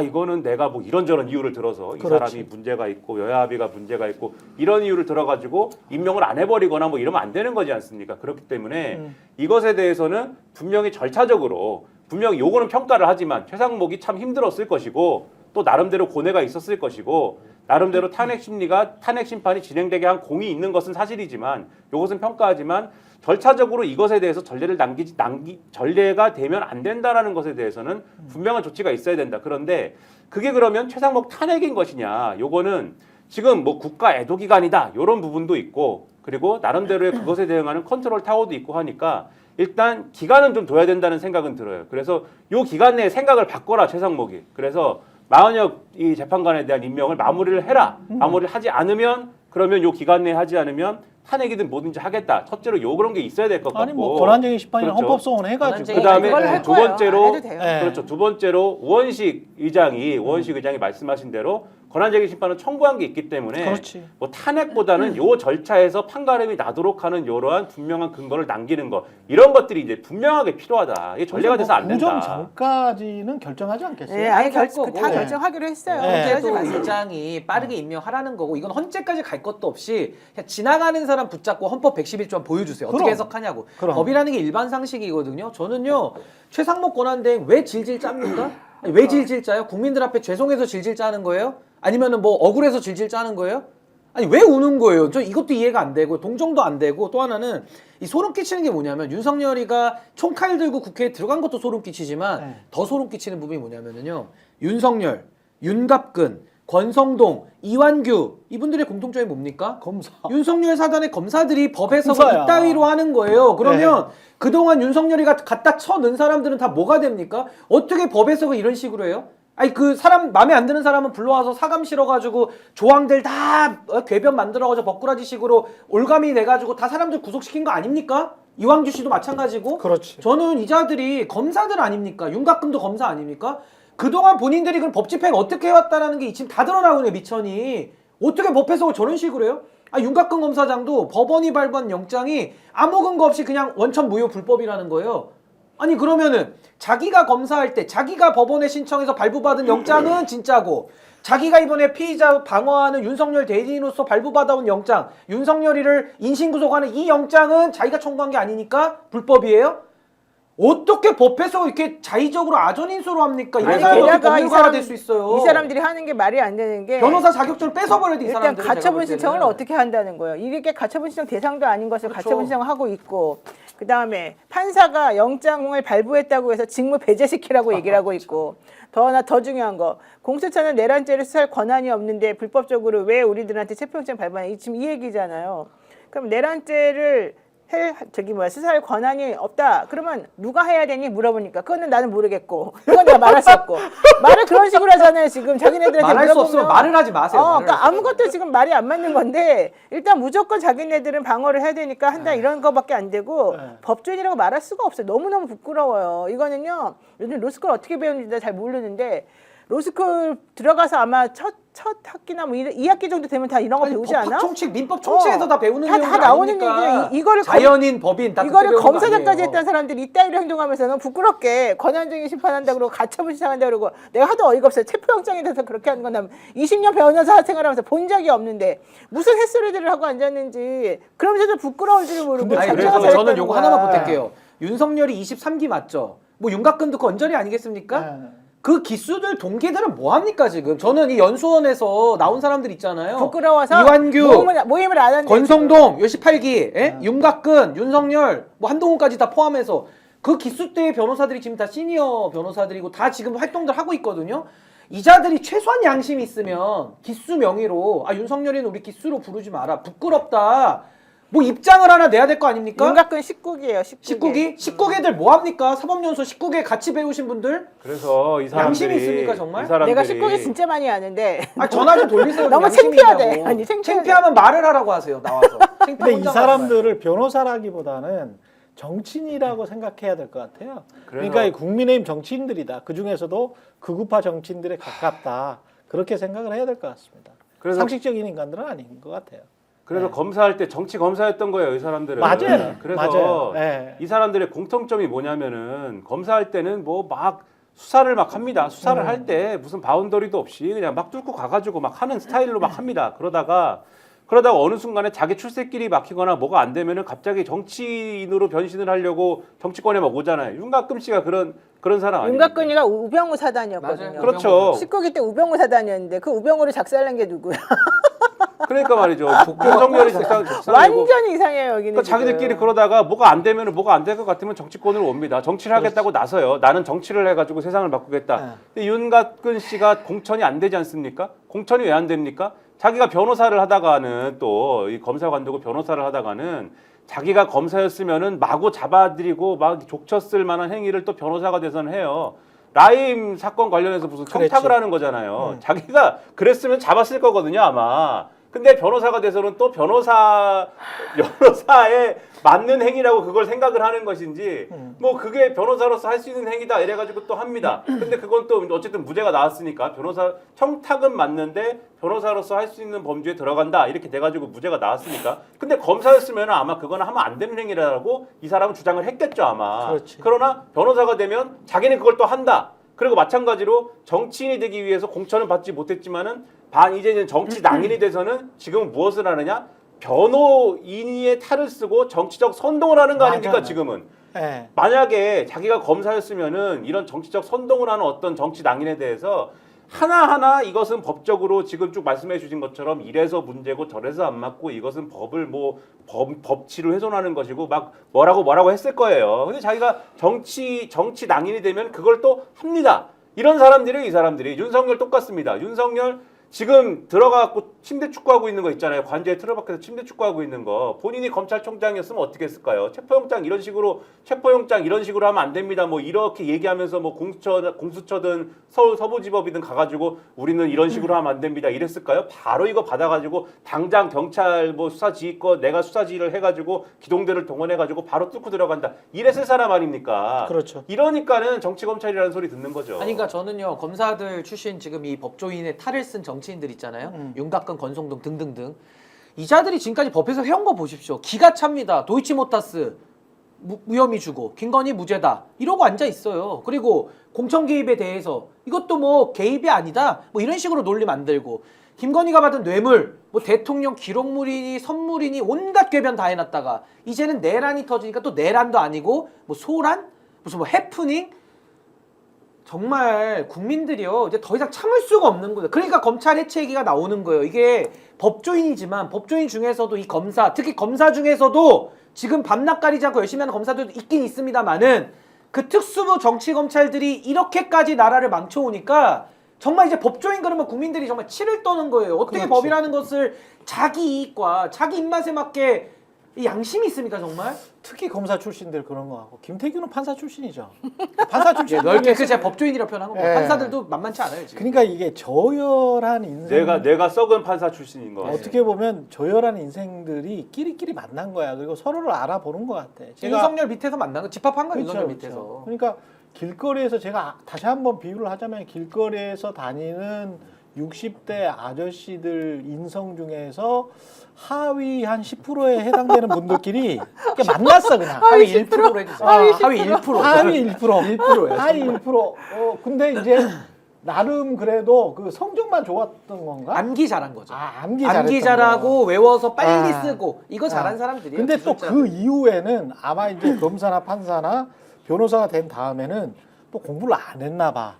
Speaker 4: 이거는 내가 뭐 이런저런 이유를 들어서 이
Speaker 1: 그렇지.
Speaker 4: 사람이 문제가 있고 여야 합의가 문제가 있고 이런 이유를 들어가지고 임명을 안 해버리거나 뭐 이러면 안 되는 거지 않습니까? 그렇기 때문에 이것에 대해서는 분명히 절차적으로 분명히 요거는 평가를 하지만 최상목이 참 힘들었을 것이고 또 나름대로 고뇌가 있었을 것이고 나름대로 탄핵 심판이 진행되게 한 공이 있는 것은 사실이지만 요것은 평가하지만 절차적으로 이것에 대해서 전례가 되면 안 된다라는 것에 대해서는 분명한 조치가 있어야 된다. 그런데 그게 그러면 최상목 탄핵인 것이냐? 요거는 지금 뭐 국가 애도 기간이다. 요런 부분도 있고 그리고 나름대로의 그것에 대응하는 컨트롤 타워도 있고 하니까 일단 기간은 좀 둬야 된다는 생각은 들어요. 그래서 요 기간 내에 생각을 바꿔라 최상목이. 그래서 마은혁 이 재판관에 대한 임명을 마무리를 해라. 마무리를 하지 않으면 그러면 요 기간 내에 하지 않으면 탄핵이든 뭐든지 하겠다. 첫째로 그런 게 있어야 될 것 같고.
Speaker 1: 아니 뭐 권한쟁의 심판이나
Speaker 4: 그렇죠.
Speaker 1: 헌법소원 해가지고.
Speaker 3: 권한쟁의
Speaker 4: 그다음에
Speaker 2: 이걸 할
Speaker 4: 두
Speaker 2: 거예요.
Speaker 4: 번째로
Speaker 2: 안 해도 돼요.
Speaker 1: 네.
Speaker 4: 그렇죠. 두 번째로 우원식 의장이 말씀하신 대로 권한쟁의 심판은 청구한 게 있기 때문에
Speaker 1: 그렇지.
Speaker 4: 뭐 탄핵보다는 요 절차에서 판가름이 나도록 하는 이러한 분명한 근거를 남기는 것 이런 것들이 이제 분명하게 필요하다. 이게 전례가 돼서 안 된다.
Speaker 1: 구정 전까지는 결정하지 않겠어요?
Speaker 2: 네, 아니
Speaker 3: 할
Speaker 2: 다
Speaker 3: 거고.
Speaker 2: 결정하기로 했어요.
Speaker 1: 네.
Speaker 2: 걱정하지
Speaker 3: 헌재도
Speaker 2: 마세요.
Speaker 3: 의장이 빠르게 임명하라는 거고 이건 헌재까지 갈 것도 없이 그냥 지나가는 사람 붙잡고 헌법 111조 보여주세요. 어떻게
Speaker 1: 그럼.
Speaker 3: 해석하냐고.
Speaker 1: 그럼.
Speaker 3: 법이라는 게 일반 상식이거든요. 저는요 최상목 권한대행 왜 질질 짭니까? 아니, 왜 질질 짜요? 국민들 앞에 죄송해서 질질 짜는 거예요? 아니면은 뭐 억울해서 질질 짜는 거예요? 아니 왜 우는 거예요? 저 이것도 이해가 안 되고 동정도 안 되고 또 하나는 이 소름 끼치는 게 뭐냐면 윤석열이가 총칼 들고 국회에 들어간 것도 소름 끼치지만 더 소름 끼치는 부분이 뭐냐면은요 윤석열, 윤갑근, 권성동, 이완규 이분들의 공통점이 뭡니까?
Speaker 1: 검사.
Speaker 3: 윤석열 사단의 검사들이 법에서
Speaker 1: 검사야.
Speaker 3: 이따위로 하는 거예요. 그러면 그동안 윤석열이가 갖다 쳐넣은 사람들은 다 뭐가 됩니까? 어떻게 법에서 이런 식으로 해요? 아니 그 사람 마음에 안 드는 사람은 불러와서 사감 실어가지고 조항들 다 궤변 만들어가지고 버꾸라지식으로 올감이 내가지고 다 사람들 구속시킨 거 아닙니까? 이왕주 씨도 마찬가지고.
Speaker 1: 그렇지.
Speaker 3: 저는 이 자들이 검사들 아닙니까? 윤곽금도 검사 아닙니까? 그동안 본인들이 그럼 법 집행 어떻게 해왔다라는 게 지금 다 드러나고 있네요. 미천이. 어떻게 법 해석을 저런 식으로 해요? 윤곽근 검사장도 법원이 발부한 영장이 아무 근거 없이 그냥 원천 무효 불법이라는 거예요. 아니 그러면은 자기가 검사할 때 자기가 법원에 신청해서 발부받은 영장은 진짜고 자기가 이번에 피의자 방어하는 윤석열 대리인으로서 발부받아온 영장 윤석열이를 인신구속하는 이 영장은 자기가 청구한 게 아니니까 불법이에요? 어떻게 법에서 이렇게 자의적으로 아전인수로 합니까? 이런 사람이 어떻게 법률가가 될 수 있어요?
Speaker 2: 이 사람들이 하는 게 말이 안 되는 게
Speaker 3: 변호사 자격증을 뺏어버려야 돼, 이
Speaker 2: 일단
Speaker 3: 사람들은.
Speaker 2: 가처분 신청을 어떻게 한다는 거예요. 이렇게 가처분 신청 대상도 아닌 것을
Speaker 3: 그렇죠.
Speaker 2: 가처분 신청을 하고 있고 그다음에 판사가 영장을 발부했다고 해서 직무 배제시키라고 얘기를 하고 있고 더 중요한 거 공수처는 내란죄를 수사할 권한이 없는데 불법적으로 왜 우리들한테 체포영장 발부하냐 지금 이 얘기잖아요. 그럼 내란죄를 수사할 권한이 없다. 그러면 누가 해야 되니 물어보니까 그거는 나는 모르겠고 그건 내가 말할 수 없고 말을 그런 식으로 하잖아요. 지금 자기네들한테
Speaker 3: 말할 수
Speaker 2: 물어보면
Speaker 3: 없으면 말을 하지 마세요. 말을
Speaker 2: 그러니까
Speaker 3: 할 수
Speaker 2: 아무것도 지금 말이 안 맞는 건데 일단 무조건 자기네들은 방어를 해야 되니까 한다 이런 거밖에 안 되고
Speaker 1: 네.
Speaker 2: 법조인이라고 말할 수가 없어요. 너무너무 부끄러워요. 이거는요. 요즘 로스쿨 어떻게 배우는지 잘 모르는데 로스쿨 들어가서 아마 첫 학기나 뭐 2학기 정도 되면 다 이런 거 배우지 않아?
Speaker 3: 총칙, 민법 총칙에서 다 배우는
Speaker 2: 다
Speaker 3: 내용들
Speaker 2: 나오는
Speaker 3: 아닙니까?
Speaker 2: 얘기예요. 이거를
Speaker 3: 자연인, 법인 다
Speaker 2: 이거를
Speaker 3: 그때 배우는 거
Speaker 2: 검사장까지
Speaker 3: 아니에요.
Speaker 2: 했던 사람들이 이따위로 행동하면서는 부끄럽게 권한쟁의 심판한다 그러고 가처분 시작한다 그러고 내가 하도 어이가 없어요. 체포영장에 대해서 그렇게 하는 건 20년 변호사 생활하면서 본 적이 없는데 무슨 햇소리들을 하고 앉았는지 그러면서도 부끄러울 줄을 모르고
Speaker 1: 근데
Speaker 3: 아니,
Speaker 2: 자기가
Speaker 3: 그래서
Speaker 2: 잘했다는
Speaker 3: 저는 요거
Speaker 2: 거야.
Speaker 3: 하나만 보탤게요. 윤석열이 23기 맞죠? 뭐 윤곽근도 건절이 아니겠습니까?
Speaker 1: 네.
Speaker 3: 그 기수들 동기들은 뭐 합니까 지금? 저는 이 연수원에서 나온 사람들 있잖아요.
Speaker 2: 부끄러워서
Speaker 3: 이완규,
Speaker 2: 모임을 안 한대.
Speaker 3: 권성동, 18기, 윤곽근, 윤석열, 뭐 한동훈까지 다 포함해서 그 기수 때의 변호사들이 지금 다 시니어 변호사들이고 다 지금 활동들 하고 있거든요. 이자들이 최소한 양심이 있으면 기수 명의로 윤석열이는 우리 기수로 부르지 마라. 부끄럽다. 뭐 입장을 하나 내야 될 거 아닙니까?
Speaker 2: 윤곽근 19기예요. 19기.
Speaker 3: 19기들 뭐 합니까? 사법연수 19기 같이 배우신 분들?
Speaker 4: 그래서 이 사람들이
Speaker 3: 양심이 있습니까, 정말?
Speaker 4: 이 사람들이
Speaker 2: 내가 19기 진짜 많이 아는데
Speaker 3: 전화 좀 돌리세요.
Speaker 2: 너무
Speaker 3: 양심이
Speaker 2: 창피하대.
Speaker 3: 있냐고.
Speaker 2: 아니, 창피하대.
Speaker 3: 창피하면 말을 하라고 하세요. 나와서.
Speaker 1: 근데 이 사람들을 변호사라기보다는 정치인이라고 생각해야 될 것 같아요. 그러니까 이 국민의힘 정치인들이다. 그 중에서도 극우파 정치인들에 가깝다. 그렇게 생각을 해야 될 것 같습니다.
Speaker 4: 그래서-
Speaker 1: 상식적인 인간들은 아닌 것 같아요.
Speaker 4: 그래서
Speaker 1: 네.
Speaker 4: 검사할 때 정치 검사였던 거예요, 이 사람들은.
Speaker 1: 맞아요.
Speaker 4: 그래서
Speaker 1: 맞아요. 네.
Speaker 4: 이 사람들의 공통점이 뭐냐면은 검사할 때는 뭐 막 수사를 막 합니다. 수사를 할 때 무슨 바운더리도 없이 그냥 막 뚫고 가가지고 막 하는 스타일로 막 합니다. 그러다가 어느 순간에 자기 출세길이 막히거나 뭐가 안 되면은 갑자기 정치인으로 변신을 하려고 정치권에 막 오잖아요. 윤곽금 씨가 그런 사람 아니에요.
Speaker 2: 윤곽근이가 우병우 사단이었거든요.
Speaker 3: 맞아요.
Speaker 4: 그렇죠.
Speaker 2: 19기 때 우병우 사단이었는데 그 우병우를 작살낸 게 누구야?
Speaker 4: 그러니까 말이죠. 윤석열이 작살내고
Speaker 2: 완전히 이상해요 여기는.
Speaker 4: 그러니까 자기들끼리 그러다가 뭐가 안 되면 뭐가 안 될 것 같으면 정치권으로 옵니다. 정치를 하겠다고 나서요. 나는 정치를 해가지고 세상을 바꾸겠다.
Speaker 1: 네.
Speaker 4: 근데 윤곽근 씨가 공천이 안 되지 않습니까? 공천이 왜 안 됩니까? 자기가 변호사를 하다가는 또 이 검사 관두고 변호사를 하다가는 자기가 검사였으면은 마구 잡아들이고 막 족쳤을 만한 행위를 또 변호사가 돼서는 해요. 라임 사건 관련해서 무슨 청탁을
Speaker 1: 그랬지.
Speaker 4: 하는 거잖아요. 자기가 그랬으면 잡았을 거거든요, 아마. 근데 변호사가 돼서는 또 변호사에 맞는 행위라고 그걸 생각을 하는 것인지 뭐 그게 변호사로서 할 수 있는 행위다 이래가지고 또 합니다. 근데 그건 또 어쨌든 무죄가 나왔으니까 변호사 청탁은 맞는데 변호사로서 할 수 있는 범주에 들어간다 이렇게 돼가지고 무죄가 나왔으니까. 근데 검사였으면 아마 그거는 하면 안 되는 행위라고 이 사람은 주장을 했겠죠 아마.
Speaker 1: 그렇지.
Speaker 4: 그러나 변호사가 되면 자기는 그걸 또 한다. 그리고 마찬가지로 정치인이 되기 위해서 공천은 받지 못했지만은 이제는 정치 낭인이 돼서는 지금은 무엇을 하느냐? 변호인의 탈을 쓰고 정치적 선동을 하는 거 아닙니까
Speaker 1: 맞아요.
Speaker 4: 지금은?
Speaker 1: 네.
Speaker 4: 만약에 자기가 검사였으면은 이런 정치적 선동을 하는 어떤 정치 낭인에 대해서 하나하나 이것은 법적으로 지금 쭉 말씀해 주신 것처럼 이래서 문제고 저래서 안 맞고 이것은 법을 법치로 훼손하는 것이고 막 뭐라고 했을 거예요. 근데 자기가 정치 낭인이 되면 그걸 또 합니다. 이런 사람들이 이 사람들이 윤석열 똑같습니다. 윤석열 지금 들어가갖고 침대 축구하고 있는 거 있잖아요. 관저에 틀어박혀서 침대 축구하고 있는 거. 본인이 검찰총장이었으면 어떻게 했을까요? 체포영장 이런 식으로 하면 안 됩니다. 뭐 이렇게 얘기하면서 뭐 공수처든 서울 서부지법이든 가가지고 우리는 이런 식으로 하면 안 됩니다. 이랬을까요? 바로 이거 받아가지고 당장 경찰 뭐 수사지휘권 내가 수사지휘를 해가지고 기동대를 동원해가지고 바로 뚫고 들어간다. 이랬을 사람 아닙니까?
Speaker 1: 그렇죠.
Speaker 4: 이러니까는 정치검찰이라는 소리 듣는 거죠.
Speaker 3: 아니 그러니까 저는요 검사들 출신 지금 이 법조인의 탈을 쓴 정치인들 있잖아요. 윤곽근, 권성동 등등등 이자들이 지금까지 법에서 해온 거 보십시오. 기가 찹니다. 도이치모타스 무혐의 주고 김건희 무죄다 이러고 앉아 있어요. 그리고 공천 개입에 대해서 이것도 뭐 개입이 아니다 뭐 이런 식으로 논리 만들고 김건희가 받은 뇌물 뭐 대통령 기록물이니 선물이니 온갖 궤변 다 해놨다가 이제는 내란이 터지니까 또 내란도 아니고 뭐 소란 무슨 뭐 해프닝 정말 국민들이요 이제 더 이상 참을 수가 없는 거예요. 그러니까 검찰 해체 얘기가 나오는 거예요. 이게 법조인이지만 법조인 중에서도 이 검사 특히 검사 중에서도 지금 밤낮 가리지 않고 열심히 하는 검사들도 있긴 있습니다만은 그 특수부 정치 검찰들이 이렇게까지 나라를 망쳐오니까 정말 이제 법조인 그러면 국민들이 정말 치를 떠는 거예요. 어떻게
Speaker 1: 그렇지.
Speaker 3: 법이라는 것을 자기 이익과 자기 입맛에 맞게 이 양심이 있습니까 정말?
Speaker 1: 특히 검사 출신들 그런 거 같고 김태균은 판사 출신이죠. 판사 출신.
Speaker 3: 넓게 그 제가 법조인이라 표현한 겁니다.
Speaker 1: 예.
Speaker 3: 판사들도 만만치 않아요 지금.
Speaker 1: 그러니까 이게 저열한 인생.
Speaker 4: 내가 썩은 판사 출신인 거.
Speaker 1: 어떻게 보면 저열한 인생들이 끼리끼리 만난 거야. 그리고 서로를 알아보는 것 같아.
Speaker 3: 윤석열 밑에서 만난 거 집합한 거예요.
Speaker 1: 그렇죠,
Speaker 3: 윤석열
Speaker 1: 그렇죠.
Speaker 3: 밑에서.
Speaker 1: 그러니까 길거리에서 제가 다시 한번 비유를 하자면 길거리에서 다니는 60대 아저씨들 인성 중에서 하위 한 10%에 해당되는 분들끼리 이렇게 만났어 그냥.
Speaker 3: 하위 1%로 해주세요. 하위 1%.
Speaker 1: 하위 1%.
Speaker 3: 1%예요.
Speaker 1: 하위 1%. 근데 이제 나름 그래도 그 성적만 좋았던 건가?
Speaker 3: 암기 잘한 거죠.
Speaker 1: 암기
Speaker 3: 암기
Speaker 1: 잘했던
Speaker 3: 잘하고 외워서 빨리
Speaker 1: 아.
Speaker 3: 쓰고 이거 잘한 사람들이에요.
Speaker 1: 근데 또
Speaker 3: 기술자들.
Speaker 1: 그 이후에는 아마 이제 검사나 판사나 변호사가 된 다음에는 또 공부를 안 했나 봐.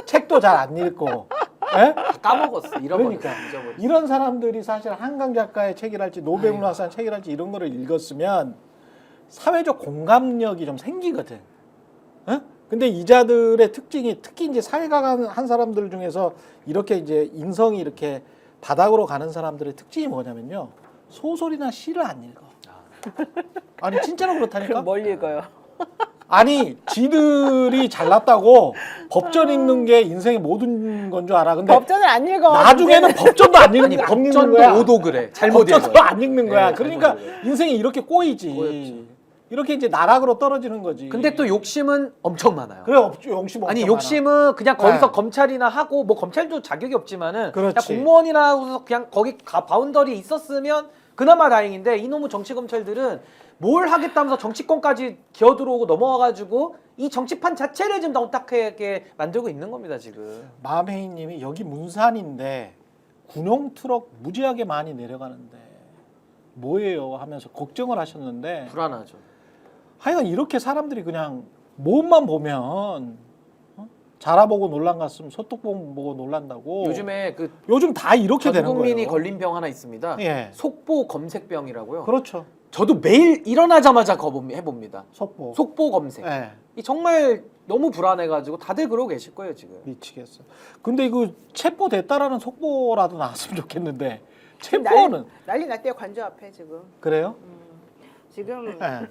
Speaker 1: 책도 잘 안 읽고. 예?
Speaker 3: 다 까먹었어. 잃어버렸어.
Speaker 1: 그러니까
Speaker 3: 잊어버렸어.
Speaker 1: 이런 사람들이 사실 한강 작가의 책이랄지 노벨문학상 책이랄지 이런 거를 읽었으면 사회적 공감력이 좀 생기거든. 예? 근데 이자들의 특징이 특히 이제 사회가 한 사람들 중에서 이렇게 이제 인성이 이렇게 바닥으로 가는 사람들의 특징이 뭐냐면요. 소설이나 시를 안 읽어. 아니 진짜로 그렇다니까.
Speaker 2: 그럼 뭘 읽어요?
Speaker 1: 아니 지들이 잘났다고 법전 읽는 게 인생의 모든 건 줄 알아. 근데
Speaker 2: 법전을 안 읽어.
Speaker 1: 나중에는 법전도 안 읽는, 안 읽는
Speaker 3: 법전도
Speaker 1: 거야.
Speaker 3: 오도 그래. 잘못
Speaker 1: 법전도
Speaker 3: 읽어요.
Speaker 1: 안 읽는 거야.
Speaker 3: 네,
Speaker 1: 그러니까
Speaker 3: 잘못 읽어요.
Speaker 1: 인생이 이렇게 꼬이지.
Speaker 3: 꼬였지.
Speaker 1: 이렇게 이제 나락으로 떨어지는 거지.
Speaker 3: 근데 또 욕심은 엄청 많아요.
Speaker 1: 그래 욕심 엄청
Speaker 3: 아니
Speaker 1: 많아.
Speaker 3: 욕심은 그냥 거기서
Speaker 1: 네.
Speaker 3: 검찰이나 하고 뭐 검찰도 자격이 없지만은 그냥
Speaker 1: 그렇지.
Speaker 3: 공무원이나 하고서 그냥 거기 바운더리 있었으면 그나마 다행인데 이놈의 정치 검찰들은 뭘 하겠다면서 정치권까지 기어들어오고 넘어와가지고 이 정치판 자체를 지금 너무 딱하게 만들고 있는 겁니다 지금.
Speaker 1: 마메이님이 여기 문산인데 군용 트럭 무지하게 많이 내려가는데 뭐예요 하면서 걱정을 하셨는데
Speaker 3: 불안하죠.
Speaker 1: 하여간 이렇게 사람들이 그냥 몸만 보면 자라보고 놀란 갔으면 소떡봉 보고 놀란다고.
Speaker 3: 요즘에 그
Speaker 1: 요즘 다 이렇게 되는 거예요.
Speaker 3: 국민이 걸린 병 하나 있습니다.
Speaker 1: 예.
Speaker 3: 속보 검색병이라고요.
Speaker 1: 그렇죠.
Speaker 3: 저도 매일 일어나자마자 해봅니다.
Speaker 1: 속보.
Speaker 3: 속보 검색.
Speaker 1: 예.
Speaker 3: 이 정말 너무 불안해가지고 다들 그러고 계실 거예요 지금.
Speaker 1: 미치겠어. 근데 이거 체포됐다라는 속보라도 나왔으면 좋겠는데 체포는
Speaker 2: 난리 났대요 관저 앞에 지금.
Speaker 1: 그래요?
Speaker 2: 지금
Speaker 1: 예.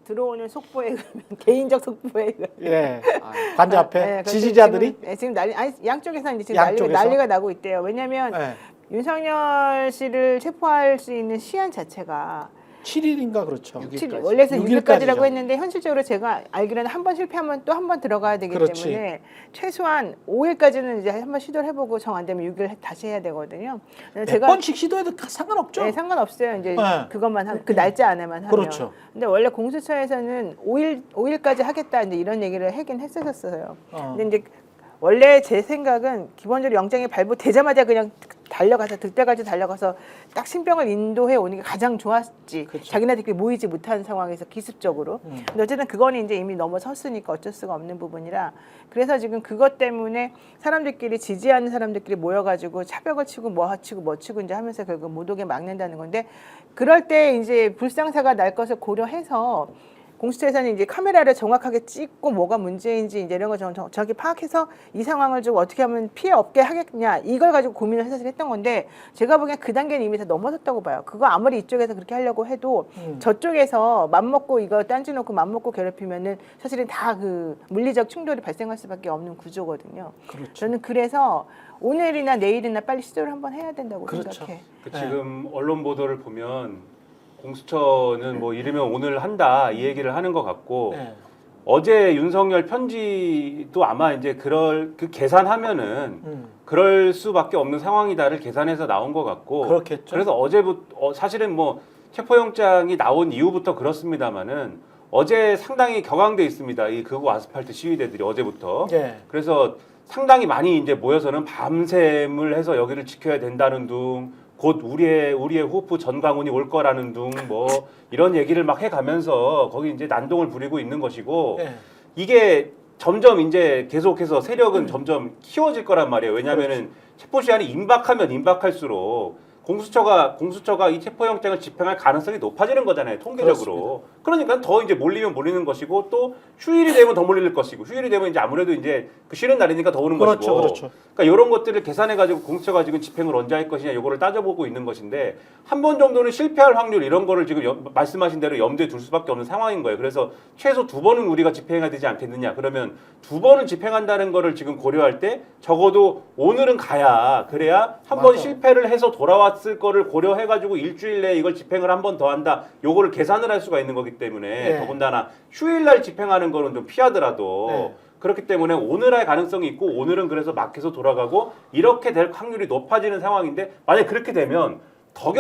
Speaker 2: 들어오는 속보에 의하면 개인적 속보에 의하면
Speaker 1: 예.
Speaker 3: 아,
Speaker 1: 관저 앞에
Speaker 2: 그래서
Speaker 1: 지지자들이
Speaker 2: 지금 난리 아니 양쪽에서 이제 지금
Speaker 1: 양쪽에서?
Speaker 2: 난리가 나고 있대요. 왜냐하면
Speaker 1: 예.
Speaker 2: 윤석열 씨를 체포할 수 있는 시한 자체가
Speaker 1: 7일인가 그렇죠.
Speaker 3: 6일까지.
Speaker 2: 원래는
Speaker 1: 6일까지죠.
Speaker 2: 6일까지라고 했는데 현실적으로 제가 알기로는 한 번 실패하면 또 한 번 들어가야 되기
Speaker 1: 그렇지.
Speaker 2: 때문에 최소한 5일까지는 이제 한번 시도를 해보고 정 안 되면 6일 다시 해야 되거든요.
Speaker 1: 몇 번씩 시도해도 상관없죠.
Speaker 2: 네, 상관없어요. 이제
Speaker 1: 네.
Speaker 2: 그것만 그 날짜 안에만 하면.
Speaker 1: 그렇죠.
Speaker 2: 근데 원래 공수처에서는 5일까지 하겠다 이제 이런 얘기를 하긴 했었어요. 근데 이제 원래 제 생각은 기본적으로 영장이 발부되자마자 그냥 달려가서 득달까지 달려가서 딱 신병을 인도해 오는 게 가장 좋았지.
Speaker 1: 그렇죠.
Speaker 2: 자기네들끼리 모이지 못한 상황에서 기습적으로. 근데 어쨌든 그거는 이제 이미 넘어섰으니까 어쩔 수가 없는 부분이라. 그래서 지금 그것 때문에 사람들끼리 지지하는 사람들끼리 모여가지고 차벽을 치고 뭐 치고 이제 하면서 결국 못 오게 막는다는 건데 그럴 때 이제 불상사가 날 것을 고려해서 공수처에서는 이제 카메라를 정확하게 찍고 뭐가 문제인지 이제 이런 거 정확히 파악해서 이 상황을 좀 어떻게 하면 피해 없게 하겠냐 이걸 가지고 고민을 사실 했던 건데 제가 보기엔 그 단계는 이미 다 넘어섰다고 봐요. 그거 아무리 이쪽에서 그렇게 하려고 해도 저쪽에서 맘먹고 이거 딴지 놓고 맘먹고 괴롭히면은 사실은 다 그 물리적 충돌이 발생할 수밖에 없는 구조거든요.
Speaker 1: 그렇죠.
Speaker 2: 저는 그래서 오늘이나 내일이나 빨리 시도를 한번 해야 된다고
Speaker 1: 그렇죠.
Speaker 2: 생각해.
Speaker 4: 지금 언론 보도를 보면 공수처는 뭐 이르면 오늘 한다 이 얘기를 하는 것 같고
Speaker 1: 네.
Speaker 4: 어제 윤석열 편지도 아마 이제 그 계산하면은 그럴 수밖에 없는 상황이다를 계산해서 나온 것 같고
Speaker 1: 그렇겠죠.
Speaker 4: 그래서 어제부터 사실은 뭐 체포영장이 나온 이후부터 그렇습니다만은 어제 상당히 격앙돼 있습니다. 이 극우 아스팔트 시위대들이 어제부터.
Speaker 1: 예.
Speaker 4: 그래서 상당히 많이 이제 모여서는 밤샘을 해서 여기를 지켜야 된다는 둥, 곧 우리의 호프 전광훈이 올 거라는 둥, 뭐 이런 얘기를 막 해가면서 거기 이제 난동을 부리고 있는 것이고
Speaker 1: 예.
Speaker 4: 이게 점점 이제 계속해서 세력은 점점 키워질 거란 말이에요. 왜냐하면은 체포 시한이 임박하면 임박할수록 공수처가 이 체포영장을 집행할 가능성이 높아지는 거잖아요, 통계적으로. 그러니까 더 이제 몰리면 몰리는 것이고, 또 휴일이 되면 더 몰릴 것이고, 휴일이 되면 이제 아무래도 이제 그 쉬는 날이니까 더 오는 것이고.
Speaker 1: 그렇죠.
Speaker 4: 그러니까 이런 것들을 계산해가지고 공수처가 지금 집행을 언제 할 것이냐, 요거를 따져보고 있는 것인데, 한 번 정도는 실패할 확률 이런 거를 지금 말씀하신 대로 염두에 둘 수밖에 없는 상황인 거예요. 그래서 최소 2번은 우리가 집행해야 되지 않겠느냐. 그러면 2번을 집행한다는 거를 지금 고려할 때 적어도 오늘은 가야, 그래야 한 번 실패를 해서 돌아왔을 거를 고려해가지고 일주일 내에 이걸 집행을 한 번 더 한다. 요거를 계산을 할 수가 있는 거기 때문에
Speaker 1: 네.
Speaker 4: 더군다나 휴일날 집행하는 거는 좀 피하더라도
Speaker 1: 네.
Speaker 4: 그렇기 때문에 오늘 할 가능성이 있고, 오늘은 그래서 막혀서 돌아가고 이렇게 될 확률이 높아지는 상황인데, 만약 그렇게 되면 더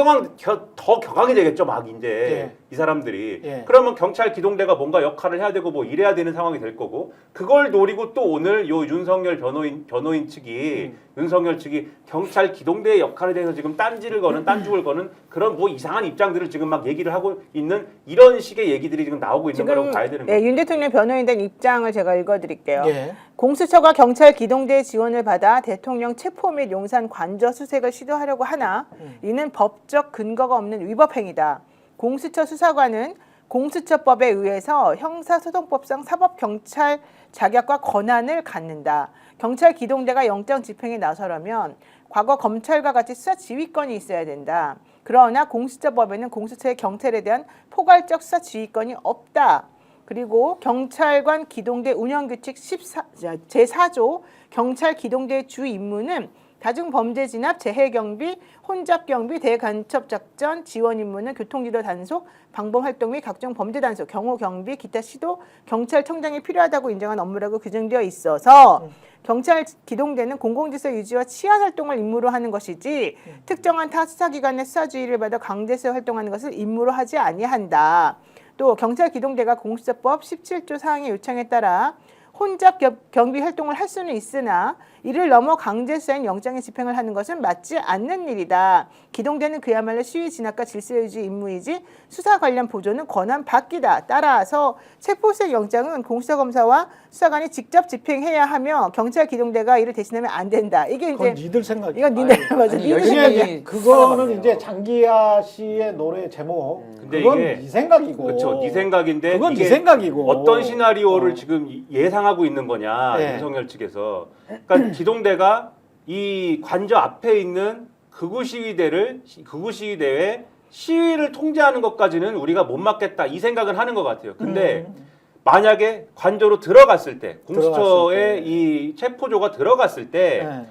Speaker 4: 격하게 되겠죠, 막 이제
Speaker 1: 예.
Speaker 4: 이 사람들이.
Speaker 1: 예.
Speaker 4: 그러면 경찰 기동대가 뭔가 역할을 해야 되고 뭐 이래야 되는 상황이 될 거고, 그걸 노리고 또 오늘 요 윤석열 변호인 측이 윤석열 측이 경찰 기동대의 역할에 대해서 지금 딴죽을 거는 그런 뭐 이상한 입장들을 지금 막 얘기를 하고 있는 이런 식의 얘기들이 지금 나오고 있는 거라고 봐야 되는 거예요.
Speaker 2: 윤 대통령 변호인 된 입장을 제가 읽어드릴게요.
Speaker 1: 예.
Speaker 2: 공수처가 경찰 기동대의 지원을 받아 대통령 체포 및 용산 관저 수색을 시도하려고 하나 이는 법적 근거가 없는 위법 행위다. 공수처 수사관은 공수처법에 의해서 형사소송법상 사법경찰 자격과 권한을 갖는다. 경찰 기동대가 영장 집행에 나서려면 과거 검찰과 같이 수사 지휘권이 있어야 된다. 그러나 공수처법에는 공수처의 경찰에 대한 포괄적 수사 지휘권이 없다. 그리고 경찰관 기동대 운영규칙 제4조 경찰 기동대의 주 임무는 다중범죄 진압, 재해경비, 혼잡경비, 대간첩작전, 지원 임무는 교통지도 단속, 방범활동 및 각종 범죄 단속, 경호경비, 기타 시도, 경찰청장이 필요하다고 인정한 업무라고 규정되어 있어서 경찰 기동대는 공공질서 유지와 치안 활동을 임무로 하는 것이지 특정한 타 수사기관의 수사주의를 받아 강제수사 활동하는 것을 임무로 하지 아니한다. 또 경찰 기동대가 공수처법 17조 사항의 요청에 따라 혼잡 경비 활동을 할 수는 있으나 이를 넘어 강제수사인 영장의 집행을 하는 것은 맞지 않는 일이다. 기동대는 그야말로 시위 진압과 질서 유지 임무이지 수사 관련 보조는 권한 밖이다. 따라서 체포수색 영장은 공수처검사와 수사관이 직접 집행해야 하며 경찰 기동대가 이를 대신하면 안 된다. 이게
Speaker 1: 그건
Speaker 2: 이제
Speaker 1: 니들 생각이야.
Speaker 2: 이건 니네 맞아.
Speaker 3: 아니,
Speaker 2: 니들
Speaker 3: 열심히
Speaker 1: 그냥
Speaker 2: 생각이야.
Speaker 1: 이제 그거는
Speaker 3: 살아봤네요.
Speaker 1: 이제 장기하 씨의 노래 제목.
Speaker 4: 근데
Speaker 1: 그건
Speaker 4: 이게
Speaker 1: 네 생각이고.
Speaker 4: 그렇죠. 네 생각인데
Speaker 1: 그건
Speaker 4: 이게
Speaker 1: 네 생각이고.
Speaker 4: 어떤 시나리오를 지금 예상하고 있는 거냐,
Speaker 1: 네.
Speaker 4: 윤석열 측에서. 그러니까 기동대가 이 관저 앞에 있는 극우 시위대에 시위를 통제하는 것까지는 우리가 못 막겠다, 이 생각은 하는 것 같아요. 근데 만약에 관저로 들어갔을 때, 공수처의 이 체포조가 들어갔을 때
Speaker 1: 네.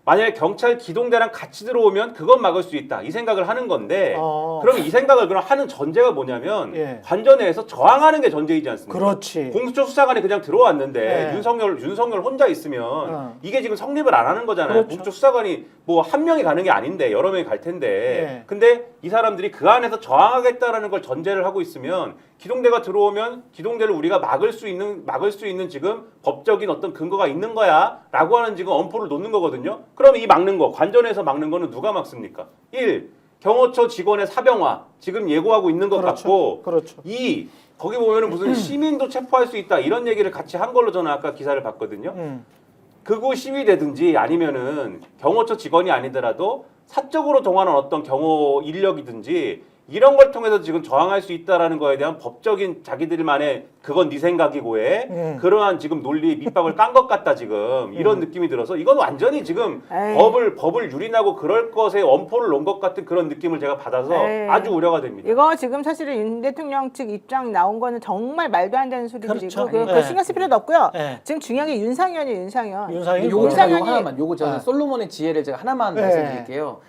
Speaker 4: 만약에 경찰 기동대랑 같이 들어오면 그건 막을 수 있다, 이 생각을 하는 건데, 그럼 이 생각을 그럼 하는 전제가 뭐냐면
Speaker 1: 예.
Speaker 4: 관저 내에서 저항하는 게 전제이지 않습니까?
Speaker 1: 그렇지.
Speaker 4: 공수처 수사관이 그냥 들어왔는데
Speaker 1: 네.
Speaker 4: 윤석열 혼자 있으면 이게 지금 성립을 안 하는 거잖아요.
Speaker 1: 그렇죠.
Speaker 4: 공수처 수사관이 뭐 한 명이 가는 게 아닌데 여러 명이 갈 텐데.
Speaker 1: 네.
Speaker 4: 근데 이 사람들이 그 안에서 저항하겠다라는 걸 전제를 하고 있으면 기동대가 들어오면 기동대를 우리가 막을 수 있는 지금 법적인 어떤 근거가 있는 거야라고 하는 지금 엄포를 놓는 거거든요. 그럼 이 막는 거, 관전에서 막는 거는 누가 막습니까? 1. 경호처 직원의 사병화 지금 예고하고 있는 것
Speaker 1: 그렇죠.
Speaker 4: 같고,
Speaker 1: 그렇죠.
Speaker 4: 2. 거기 보면은 무슨 시민도 체포할 수 있다 이런 얘기를 같이 한 걸로 저는 아까 기사를 봤거든요. 극우 시위대든지 아니면은 경호처 직원이 아니더라도 사적으로 동원한 어떤 경호 인력이든지 이런 걸 통해서 지금 저항할 수 있다라는 거에 대한 법적인 자기들만의 그건 네 생각이고의 그러한 지금 논리 밑밥을 깐 것 같다 지금 이런 느낌이 들어서 이건 완전히 지금
Speaker 2: 에이.
Speaker 4: 법을 유린하고 그럴 것에 엄포를 놓은 것 같은 그런 느낌을 제가 받아서
Speaker 2: 에이.
Speaker 4: 아주 우려가 됩니다.
Speaker 2: 이거 지금 사실은 윤 대통령 측 입장 나온 거는 정말 말도 안 되는 소리들이고
Speaker 1: 그렇죠.
Speaker 2: 그거
Speaker 1: 네.
Speaker 2: 신경 쓸 필요도 없고요.
Speaker 1: 네.
Speaker 2: 지금 중요한 게 윤상현이에요. 윤상현.
Speaker 1: 윤상현
Speaker 3: 요거
Speaker 1: 뭐야?
Speaker 3: 제가
Speaker 2: 윤상현이-
Speaker 3: 요거 하나만, 요거 저는
Speaker 1: 아.
Speaker 3: 솔로몬의 지혜를 제가 하나만
Speaker 1: 네.
Speaker 3: 말씀드릴게요.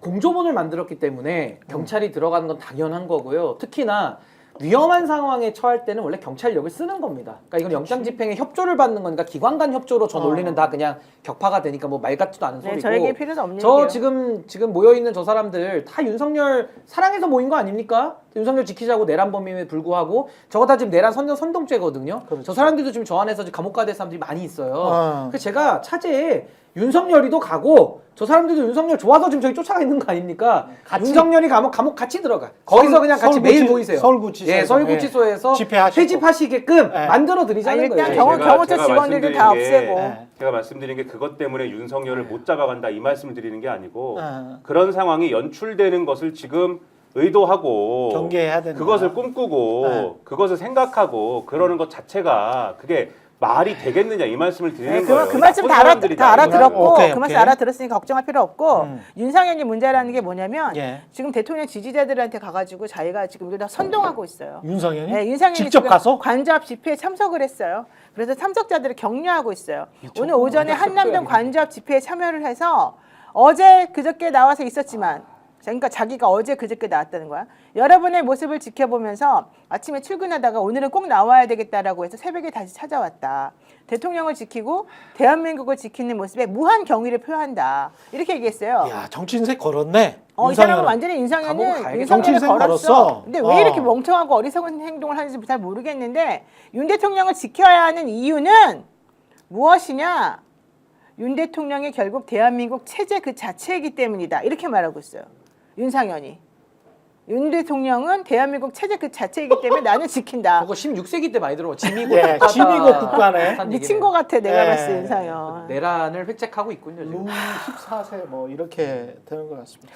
Speaker 3: 공조본을 만들었기 때문에 경찰이 들어가는 건 당연한 거고요. 특히나 위험한 상황에 처할 때는 원래 경찰력을 쓰는 겁니다. 그러니까 이건 영장 집행에 협조를 받는 거니까 기관 간 협조로 저 논리는 다 그냥 격파가 되니까 뭐 말 같지도 않은
Speaker 2: 네,
Speaker 3: 소리고.
Speaker 2: 저에게 필요도 없는
Speaker 3: 저
Speaker 2: 얘기예요.
Speaker 3: 지금 모여 있는 저 사람들 다 윤석열 사랑해서 모인 거 아닙니까? 윤석열 지키자고 내란 범임에 불구하고 저거 다 지금 내란 선동죄거든요.
Speaker 1: 그렇죠.
Speaker 3: 저 사람들도 지금 저 안에서 감옥 가야 될 사람들이 많이 있어요.
Speaker 1: 아.
Speaker 3: 그래서 제가 차제에 윤석열이도 가고 저 사람들도 윤석열 좋아서 지금 저기 쫓아가 있는 거 아닙니까?
Speaker 1: 같이-
Speaker 3: 윤석열이 감옥 같이 들어가. 거기서 그냥 같이 매일 보이세요.
Speaker 1: 서울구치소에서.
Speaker 3: 예, 서울구치소에서
Speaker 1: 집회하시고.
Speaker 3: 회집하시게끔
Speaker 1: 예.
Speaker 3: 만들어 드리자는
Speaker 2: 일단
Speaker 3: 거예요.
Speaker 2: 경호처
Speaker 4: 제가
Speaker 2: 직원들도 다
Speaker 4: 말씀드린 게
Speaker 2: 없애고.
Speaker 1: 예.
Speaker 4: 제가 말씀드린 게 그것 때문에 윤석열을 못 잡아간다 이 말씀을 드리는 게 아니고
Speaker 1: 예.
Speaker 4: 그런 상황이 연출되는 것을 지금 의도하고
Speaker 1: 경계해야 된다.
Speaker 4: 그것을 꿈꾸고
Speaker 1: 네.
Speaker 4: 그것을 생각하고 그러는 것 자체가 그게 말이 되겠느냐 이 말씀을 드리는
Speaker 2: 네,
Speaker 4: 거예요.
Speaker 2: 그 말씀
Speaker 4: 나쁜 사람들이
Speaker 2: 다 알아들었고
Speaker 1: 오케이,
Speaker 2: 그 말씀
Speaker 1: 오케이.
Speaker 2: 알아들었으니까 걱정할 필요 없고
Speaker 1: 음.
Speaker 2: 윤상현이 문제라는 게 뭐냐면
Speaker 1: 예.
Speaker 2: 지금 대통령 지지자들한테 가가지고 자기가 지금 이거 다 선동하고 있어요.
Speaker 1: 윤석열이
Speaker 2: 네, 윤상현이
Speaker 1: 직접
Speaker 2: 지금
Speaker 1: 가서
Speaker 2: 관저앞 집회에 참석을 했어요. 그래서 참석자들을 격려하고 있어요. 오늘 오전에
Speaker 3: 완전
Speaker 2: 한남동
Speaker 3: 섭섭해요.
Speaker 2: 관저앞 집회에 참여를 해서 어제 그저께 나와서 있었지만 그러니까 자기가 어제 그저께 나왔다는 거야. 여러분의 모습을 지켜보면서 아침에 출근하다가 오늘은 꼭 나와야 되겠다라고 해서 새벽에 다시 찾아왔다. 대통령을 지키고 대한민국을 지키는 모습에 무한 경의를 표한다. 이렇게 얘기했어요.
Speaker 1: 야 정치 인생 걸었네.
Speaker 2: 이 사람은 완전히
Speaker 3: 감옥을
Speaker 2: 윤상현은
Speaker 3: 가야겠다.
Speaker 1: 정치
Speaker 2: 윤석열을
Speaker 1: 인생
Speaker 2: 걸었어.
Speaker 1: 걸었어.
Speaker 2: 근데 왜 이렇게
Speaker 1: 어.
Speaker 2: 멍청하고 어리석은 행동을 하는지 잘 모르겠는데 윤 대통령을 지켜야 하는 이유는 무엇이냐? 윤 대통령이 결국 대한민국 체제 그 자체이기 때문이다. 이렇게 말하고 있어요. 윤상현이. 윤 대통령은 대한민국 체제 그 자체이기 때문에 나는 지킨다.
Speaker 3: 그거 16세기 때 많이 들어. 짐이고
Speaker 1: 예,
Speaker 3: 국가다.
Speaker 1: 짐이고 국가네.
Speaker 3: 한
Speaker 2: 미친
Speaker 3: 얘기네요.
Speaker 2: 것 같아 내가
Speaker 1: 예.
Speaker 2: 봤을 때 윤상현.
Speaker 3: 내란을 획책하고 있군요. 지금.
Speaker 1: 룸 14세 뭐 이렇게 되는 것 같습니다.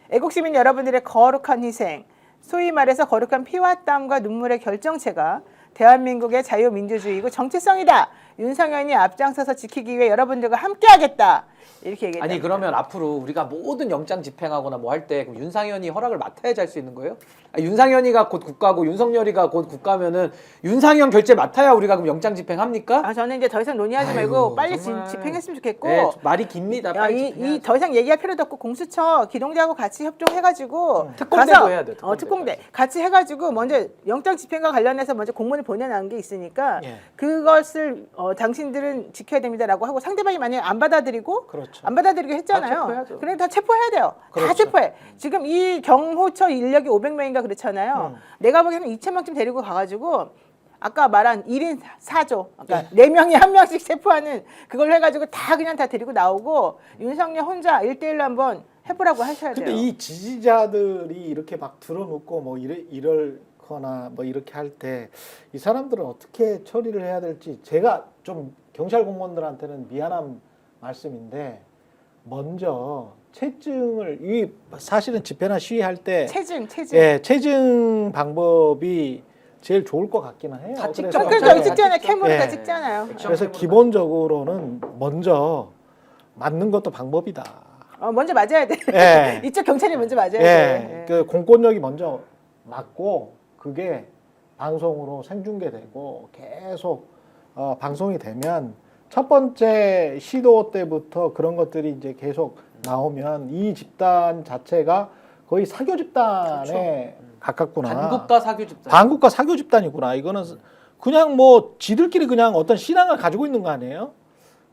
Speaker 2: 애국시민 여러분들의 거룩한 희생, 소위 말해서 거룩한 피와 땀과 눈물의 결정체가 대한민국의 자유민주주의고 정체성이다. 윤상현이 앞장서서 지키기 위해 여러분들과 함께하겠다. 이렇게 얘기했다.
Speaker 3: 아니 그러면 앞으로 우리가 모든 영장 집행하거나 뭐 할 때 그럼 윤상현이 허락을 맡아야지 할 수 있는 거예요? 아니, 윤상현이가 곧 국가고 윤석열이가 곧 국가면은 윤상현 결재 맡아야 우리가 그럼 영장 집행합니까?
Speaker 2: 저는 이제 더 이상 논의하지
Speaker 3: 아이고,
Speaker 2: 말고 빨리
Speaker 3: 정말.
Speaker 2: 집행했으면 좋겠고.
Speaker 3: 네, 말이 깁니다. 빨리 집행해야죠.
Speaker 2: 더 이상 얘기할 필요도 없고 공수처 기동대하고 같이 협조해가지고
Speaker 3: 특공대도
Speaker 2: 가서,
Speaker 3: 해야 돼요, 특공대.
Speaker 2: 특공대 같이 해가지고 먼저 영장 집행과 관련해서 먼저 공문을 보내놓은 게 있으니까
Speaker 1: 예.
Speaker 2: 그것을 당신들은 지켜야 됩니다라고 하고 상대방이 만약에 안 받아들이고
Speaker 1: 그렇죠.
Speaker 2: 안 받아들이게
Speaker 3: 다
Speaker 2: 했잖아요.
Speaker 3: 체포해야죠.
Speaker 2: 그래 다 체포해야 돼요. 다
Speaker 1: 그렇죠.
Speaker 2: 체포해. 지금 이 경호처 인력이 500명인가 그렇잖아요. 내가 보기에는 2,000명쯤 데리고 가가지고 아까 말한 1인 4조, 그러니까 네 명이 한 명씩 체포하는 그걸 해가지고 다 그냥 다 데리고 나오고 윤석열 혼자 1대1로 한번 해보라고 하셔야 돼요.
Speaker 1: 근데 이 지지자들이 이렇게 막 들어놓고 뭐 이럴거나 뭐 이렇게 할 때 이 사람들은 어떻게 처리를 해야 될지 제가 좀 경찰 공무원들한테는 미안한 말씀인데 먼저 체증을 이 사실은 집회나 시위할 때
Speaker 2: 체증.
Speaker 1: 예, 체증 방법이 제일 좋을 것 같기는 해요.
Speaker 3: 다 찍죠.
Speaker 1: 그래서
Speaker 2: 그러니까 여기
Speaker 3: 다
Speaker 2: 찍잖아요.
Speaker 3: 찍죠.
Speaker 2: 캠으로 다
Speaker 1: 예.
Speaker 2: 찍잖아요.
Speaker 1: 그래서 기본적으로는 먼저 맞는 것도 방법이다.
Speaker 2: 먼저 맞아야 돼.
Speaker 1: 예.
Speaker 2: 이쪽 경찰이 먼저 맞아야
Speaker 1: 예,
Speaker 2: 돼.
Speaker 1: 그 공권력이 먼저 맞고 그게 방송으로 생중계되고 계속 방송이 되면 첫 번째 시도 때부터 그런 것들이 이제 계속 나오면 이 집단 자체가 거의 사교 집단에 가깝구나.
Speaker 3: 반국가 사교 집단.
Speaker 1: 반국가 사교 집단이구나. 이거는 그냥 뭐 지들끼리 그냥 어떤 신앙을 가지고 있는 거 아니에요?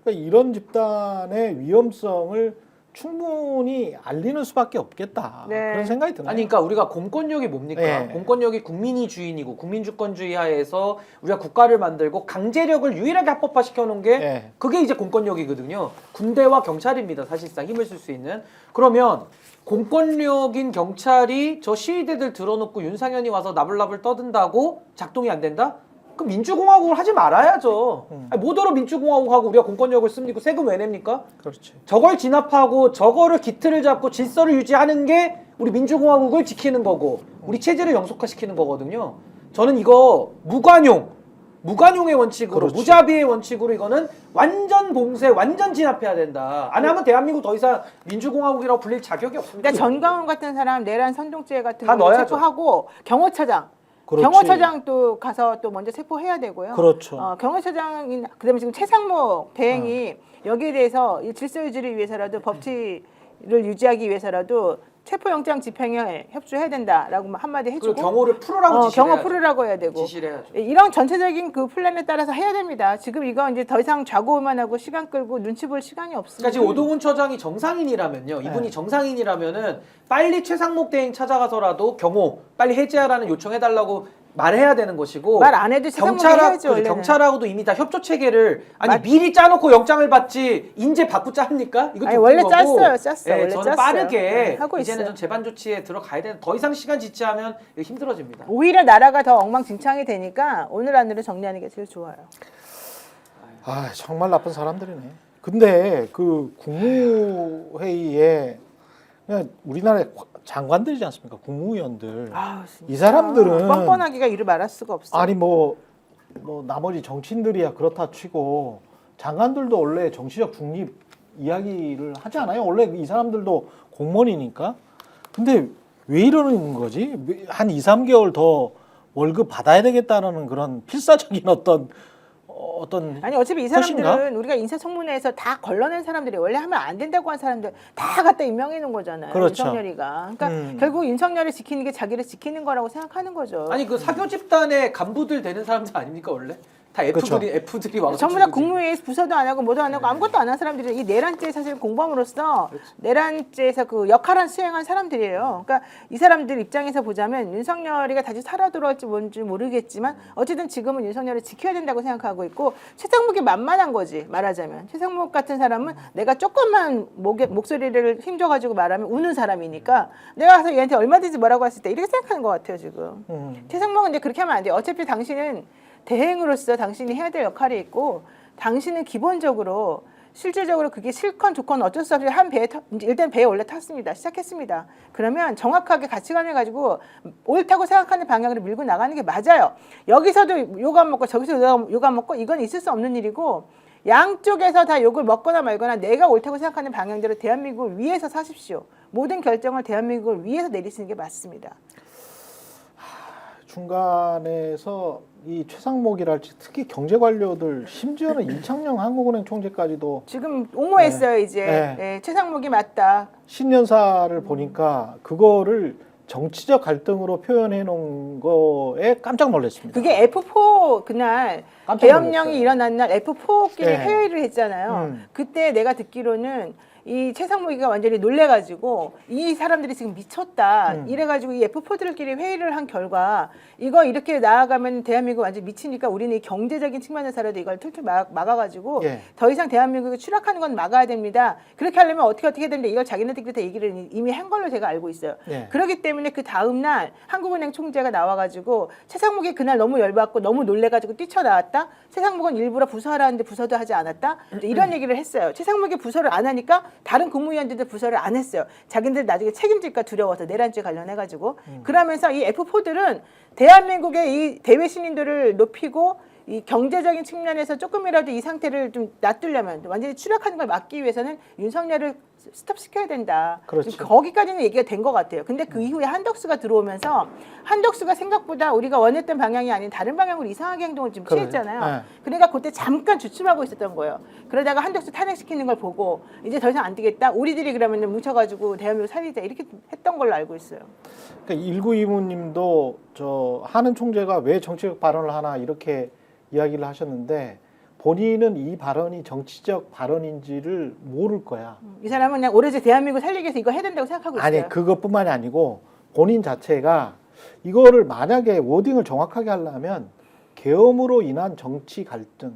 Speaker 1: 그러니까 이런 집단의 위험성을 충분히 알리는 수밖에 없겠다.
Speaker 2: 네.
Speaker 1: 그런 생각이 드네요.
Speaker 3: 아니 그러니까 우리가 공권력이 뭡니까?
Speaker 1: 예.
Speaker 3: 공권력이 국민이 주인이고 국민주권주의 하에서 우리가 국가를 만들고 강제력을 유일하게 합법화시켜 놓은 게
Speaker 1: 예.
Speaker 3: 그게 이제 공권력이거든요. 군대와 경찰입니다. 사실상 힘을 쓸 수 있는. 그러면 공권력인 경찰이 저 시위대들 들어놓고 윤상현이 와서 나불나불 떠든다고 작동이 안 된다? 그럼 민주공화국을 하지 말아야죠. 아니, 뭐더러 민주공화국하고 우리가 공권력을 씁니까? 세금 왜 냅니까?
Speaker 1: 그렇지.
Speaker 3: 저걸 진압하고 저거를 기틀을 잡고 질서를 유지하는 게 우리 민주공화국을 지키는 거고 우리 체제를 영속화시키는 거거든요. 저는 이거 무관용의 원칙으로
Speaker 1: 그렇지.
Speaker 3: 무자비의 원칙으로 이거는 완전 봉쇄 완전 진압해야 된다. 안 하면 대한민국 더 이상 민주공화국이라고 불릴 자격이 없습니다.
Speaker 2: 그러니까 전광훈 같은 사람 내란 선동죄 같은
Speaker 3: 다
Speaker 2: 거
Speaker 3: 넣어야죠.
Speaker 2: 체포하고 경호처장.
Speaker 1: 그렇지.
Speaker 2: 경호처장도 가서 또 먼저 체포해야 되고요.
Speaker 1: 그렇죠.
Speaker 2: 경호처장이 그다음에 지금 최상목 대행이 여기에 대해서 이 질서 유지를 위해서라도 법치를 유지하기 위해서라도 체포영장 집행에 협조해야 된다라고 한마디 해주고
Speaker 3: 그리고 경호를 풀으라고 지시를
Speaker 2: 경호
Speaker 3: 해야죠.
Speaker 2: 풀으라고 해야 되고
Speaker 3: 지시를 해야죠.
Speaker 2: 이런 전체적인 그 플랜에 따라서 해야 됩니다. 지금 이거 이제 더 이상 좌고우만 하고 시간 끌고 눈치 볼 시간이 없습니다.
Speaker 3: 그러니까 지금 오동훈 처장이 정상인이라면요. 이분이
Speaker 1: 네.
Speaker 3: 정상인이라면은 빨리 최상목 대행 찾아가서라도 경호 빨리 해제하라는 요청해달라고 말해야 되는 것이고
Speaker 2: 말 안 해도 최상목이 해야죠, 원래는.
Speaker 3: 경찰하고도 이미 다 협조 체계를
Speaker 2: 맞-
Speaker 3: 미리 짜놓고 영장을 받지 인제 받고 짭니까? 이것도
Speaker 2: 아니,
Speaker 3: 웃긴
Speaker 2: 원래
Speaker 3: 거고.
Speaker 2: 짰어요.
Speaker 3: 예,
Speaker 2: 원래
Speaker 3: 저는
Speaker 2: 짰어요.
Speaker 3: 빠르게
Speaker 2: 네, 하고
Speaker 3: 이제는
Speaker 2: 있어요.
Speaker 3: 좀 재반 조치에 들어가야 되는. 더 이상 시간 지체하면 이거 힘들어집니다.
Speaker 2: 오히려 나라가 더 엉망진창이 되니까 오늘 안으로 정리하는 게 제일 좋아요.
Speaker 1: 아 정말 나쁜 사람들이네. 근데 그 국무회의에 그냥 우리나라의 장관들이지 않습니까? 국무위원들.
Speaker 2: 아, 진짜.
Speaker 1: 이 사람들은
Speaker 2: 뻔뻔하기가 이를 말할 수가 없어.
Speaker 1: 아니 뭐 나머지 정치인들이야 그렇다 치고 장관들도 원래 정치적 중립 이야기를 하지 않아요? 원래 이 사람들도 공무원이니까. 근데 왜 이러는 거지? 한 2, 3개월 더 월급 받아야 되겠다는 그런 필사적인 어떤
Speaker 2: 아니 어차피 이
Speaker 1: 탓인가?
Speaker 2: 사람들은 우리가 인사청문회에서 다 걸러낸 사람들이 원래 하면 안 된다고 한 사람들 다 갖다 임명해 놓은 거잖아요.
Speaker 1: 그렇죠.
Speaker 2: 윤석열이가. 그러니까 결국 윤석열을 지키는 게 자기를 지키는 거라고 생각하는 거죠.
Speaker 3: 아니 그 사교 집단의 간부들 되는 사람들 아닙니까 원래? 다 F들이 와서
Speaker 2: 전부 다
Speaker 3: 주는 거지.
Speaker 2: 국무회의에서 부서도 안 하고 뭐도 안 하고 아무것도 안 한 사람들이 이 내란죄 사실 공범으로서 내란죄에서 그 역할을 수행한 사람들이에요. 그러니까 이 사람들 입장에서 보자면 윤석열이가 다시 살아 돌아올지 뭔지 모르겠지만 어쨌든 지금은 윤석열을 지켜야 된다고 생각하고 있고 최상목이 만만한 거지 말하자면 최상목 같은 사람은 내가 조금만 목소리를 힘줘가지고 말하면 우는 사람이니까 내가 가서 얘한테 얼마든지 뭐라고 했을 때 이렇게 생각하는 것 같아요 지금. 최상목은 이제 그렇게 하면 안 돼요. 어차피 당신은 대행으로서 당신이 해야 될 역할이 있고 당신은 기본적으로 실질적으로 그게 싫건 좋건 어쩔 수 없이 한 배에 일단 배에 올라 탔습니다. 시작했습니다. 그러면 정확하게 가치관을 가지고 옳다고 생각하는 방향으로 밀고 나가는 게 맞아요. 여기서도 욕 안 먹고 저기서 욕 안 먹고 이건 있을 수 없는 일이고 양쪽에서 다 욕을 먹거나 말거나 내가 옳다고 생각하는 방향대로 대한민국을 위해서 사십시오. 모든 결정을 대한민국을 위해서 내리시는 게 맞습니다.
Speaker 1: 중간에서 이 최상목이랄지 특히 경제 관료들 심지어는 이창용 한국은행 총재까지도
Speaker 2: 지금 옹호했어요 이제.
Speaker 1: 네.
Speaker 2: 네, 최상목이 맞다.
Speaker 1: 신년사를 보니까 그거를 정치적 갈등으로 표현해 놓은 거에 깜짝 놀랐습니다.
Speaker 2: 그게 F4 그날
Speaker 1: 깜짝
Speaker 2: 계엄령이
Speaker 1: 놀랐어요.
Speaker 2: 일어난 날 F4끼리
Speaker 1: 네.
Speaker 2: 회의를 했잖아요. 그때 내가 듣기로는 이 최상목이가 완전히 놀래가지고 이 사람들이 지금 미쳤다 이래가지고 이 F4들끼리 회의를 한 결과 이거 이렇게 나아가면 대한민국 완전 미치니까 우리는 이 경제적인 측면에서라도 이걸 툴툴 막아가지고
Speaker 1: 예.
Speaker 2: 더 이상 대한민국이 추락하는 건 막아야 됩니다. 그렇게 하려면 어떻게 됩니다. 이걸 자기네들끼리 다 얘기를 이미 한 걸로 제가 알고 있어요.
Speaker 1: 예.
Speaker 2: 그렇기 때문에 그 다음 날 한국은행 총재가 나와가지고 최상목이 그날 너무 열받고 너무 놀래가지고 뛰쳐나왔다. 최상목은 일부러 부서하라는데 부서도 하지 않았다. 이런 얘기를 했어요. 최상목이 부서를 안 하니까 다른 국무위원들도 부서를 안 했어요. 자기들 나중에 책임질까 두려워서 내란죄 관련해가지고 그러면서 이 F4들은 대한민국의 이 대외 신인들을 높이고 이 경제적인 측면에서 조금이라도 이 상태를 좀 놔두려면 완전히 추락하는 걸 막기 위해서는 윤석열을 스톱시켜야 된다.
Speaker 1: 그렇죠.
Speaker 2: 거기까지는 얘기가 된 것 같아요. 근데 그 이후에 한덕수가 들어오면서 한덕수가 생각보다 우리가 원했던 방향이 아닌 다른 방향으로 이상하게 행동을 지금
Speaker 1: 그래.
Speaker 2: 취했잖아요.
Speaker 1: 네.
Speaker 2: 그러니까 그때 잠깐 주춤하고 있었던 거예요. 그러다가 한덕수 탄핵시키는 걸 보고 이제 더 이상 안 되겠다. 우리들이 그러면 뭉쳐가지고 대한민국 살리자 이렇게 했던 걸로 알고 있어요.
Speaker 1: 그러니까 1925님도 저 하는 총재가 왜 정치적 발언을 하나 이렇게 이야기를 하셨는데 본인은 이 발언이 정치적 발언인지를 모를 거야.
Speaker 2: 이 사람은 그냥 오로지 대한민국 살리기 위해서 이거 해야 된다고 생각하고 있어요.
Speaker 1: 아니 그것뿐만이 아니고 본인 자체가 이거를 만약에 워딩을 정확하게 하려면 계엄으로 인한 정치 갈등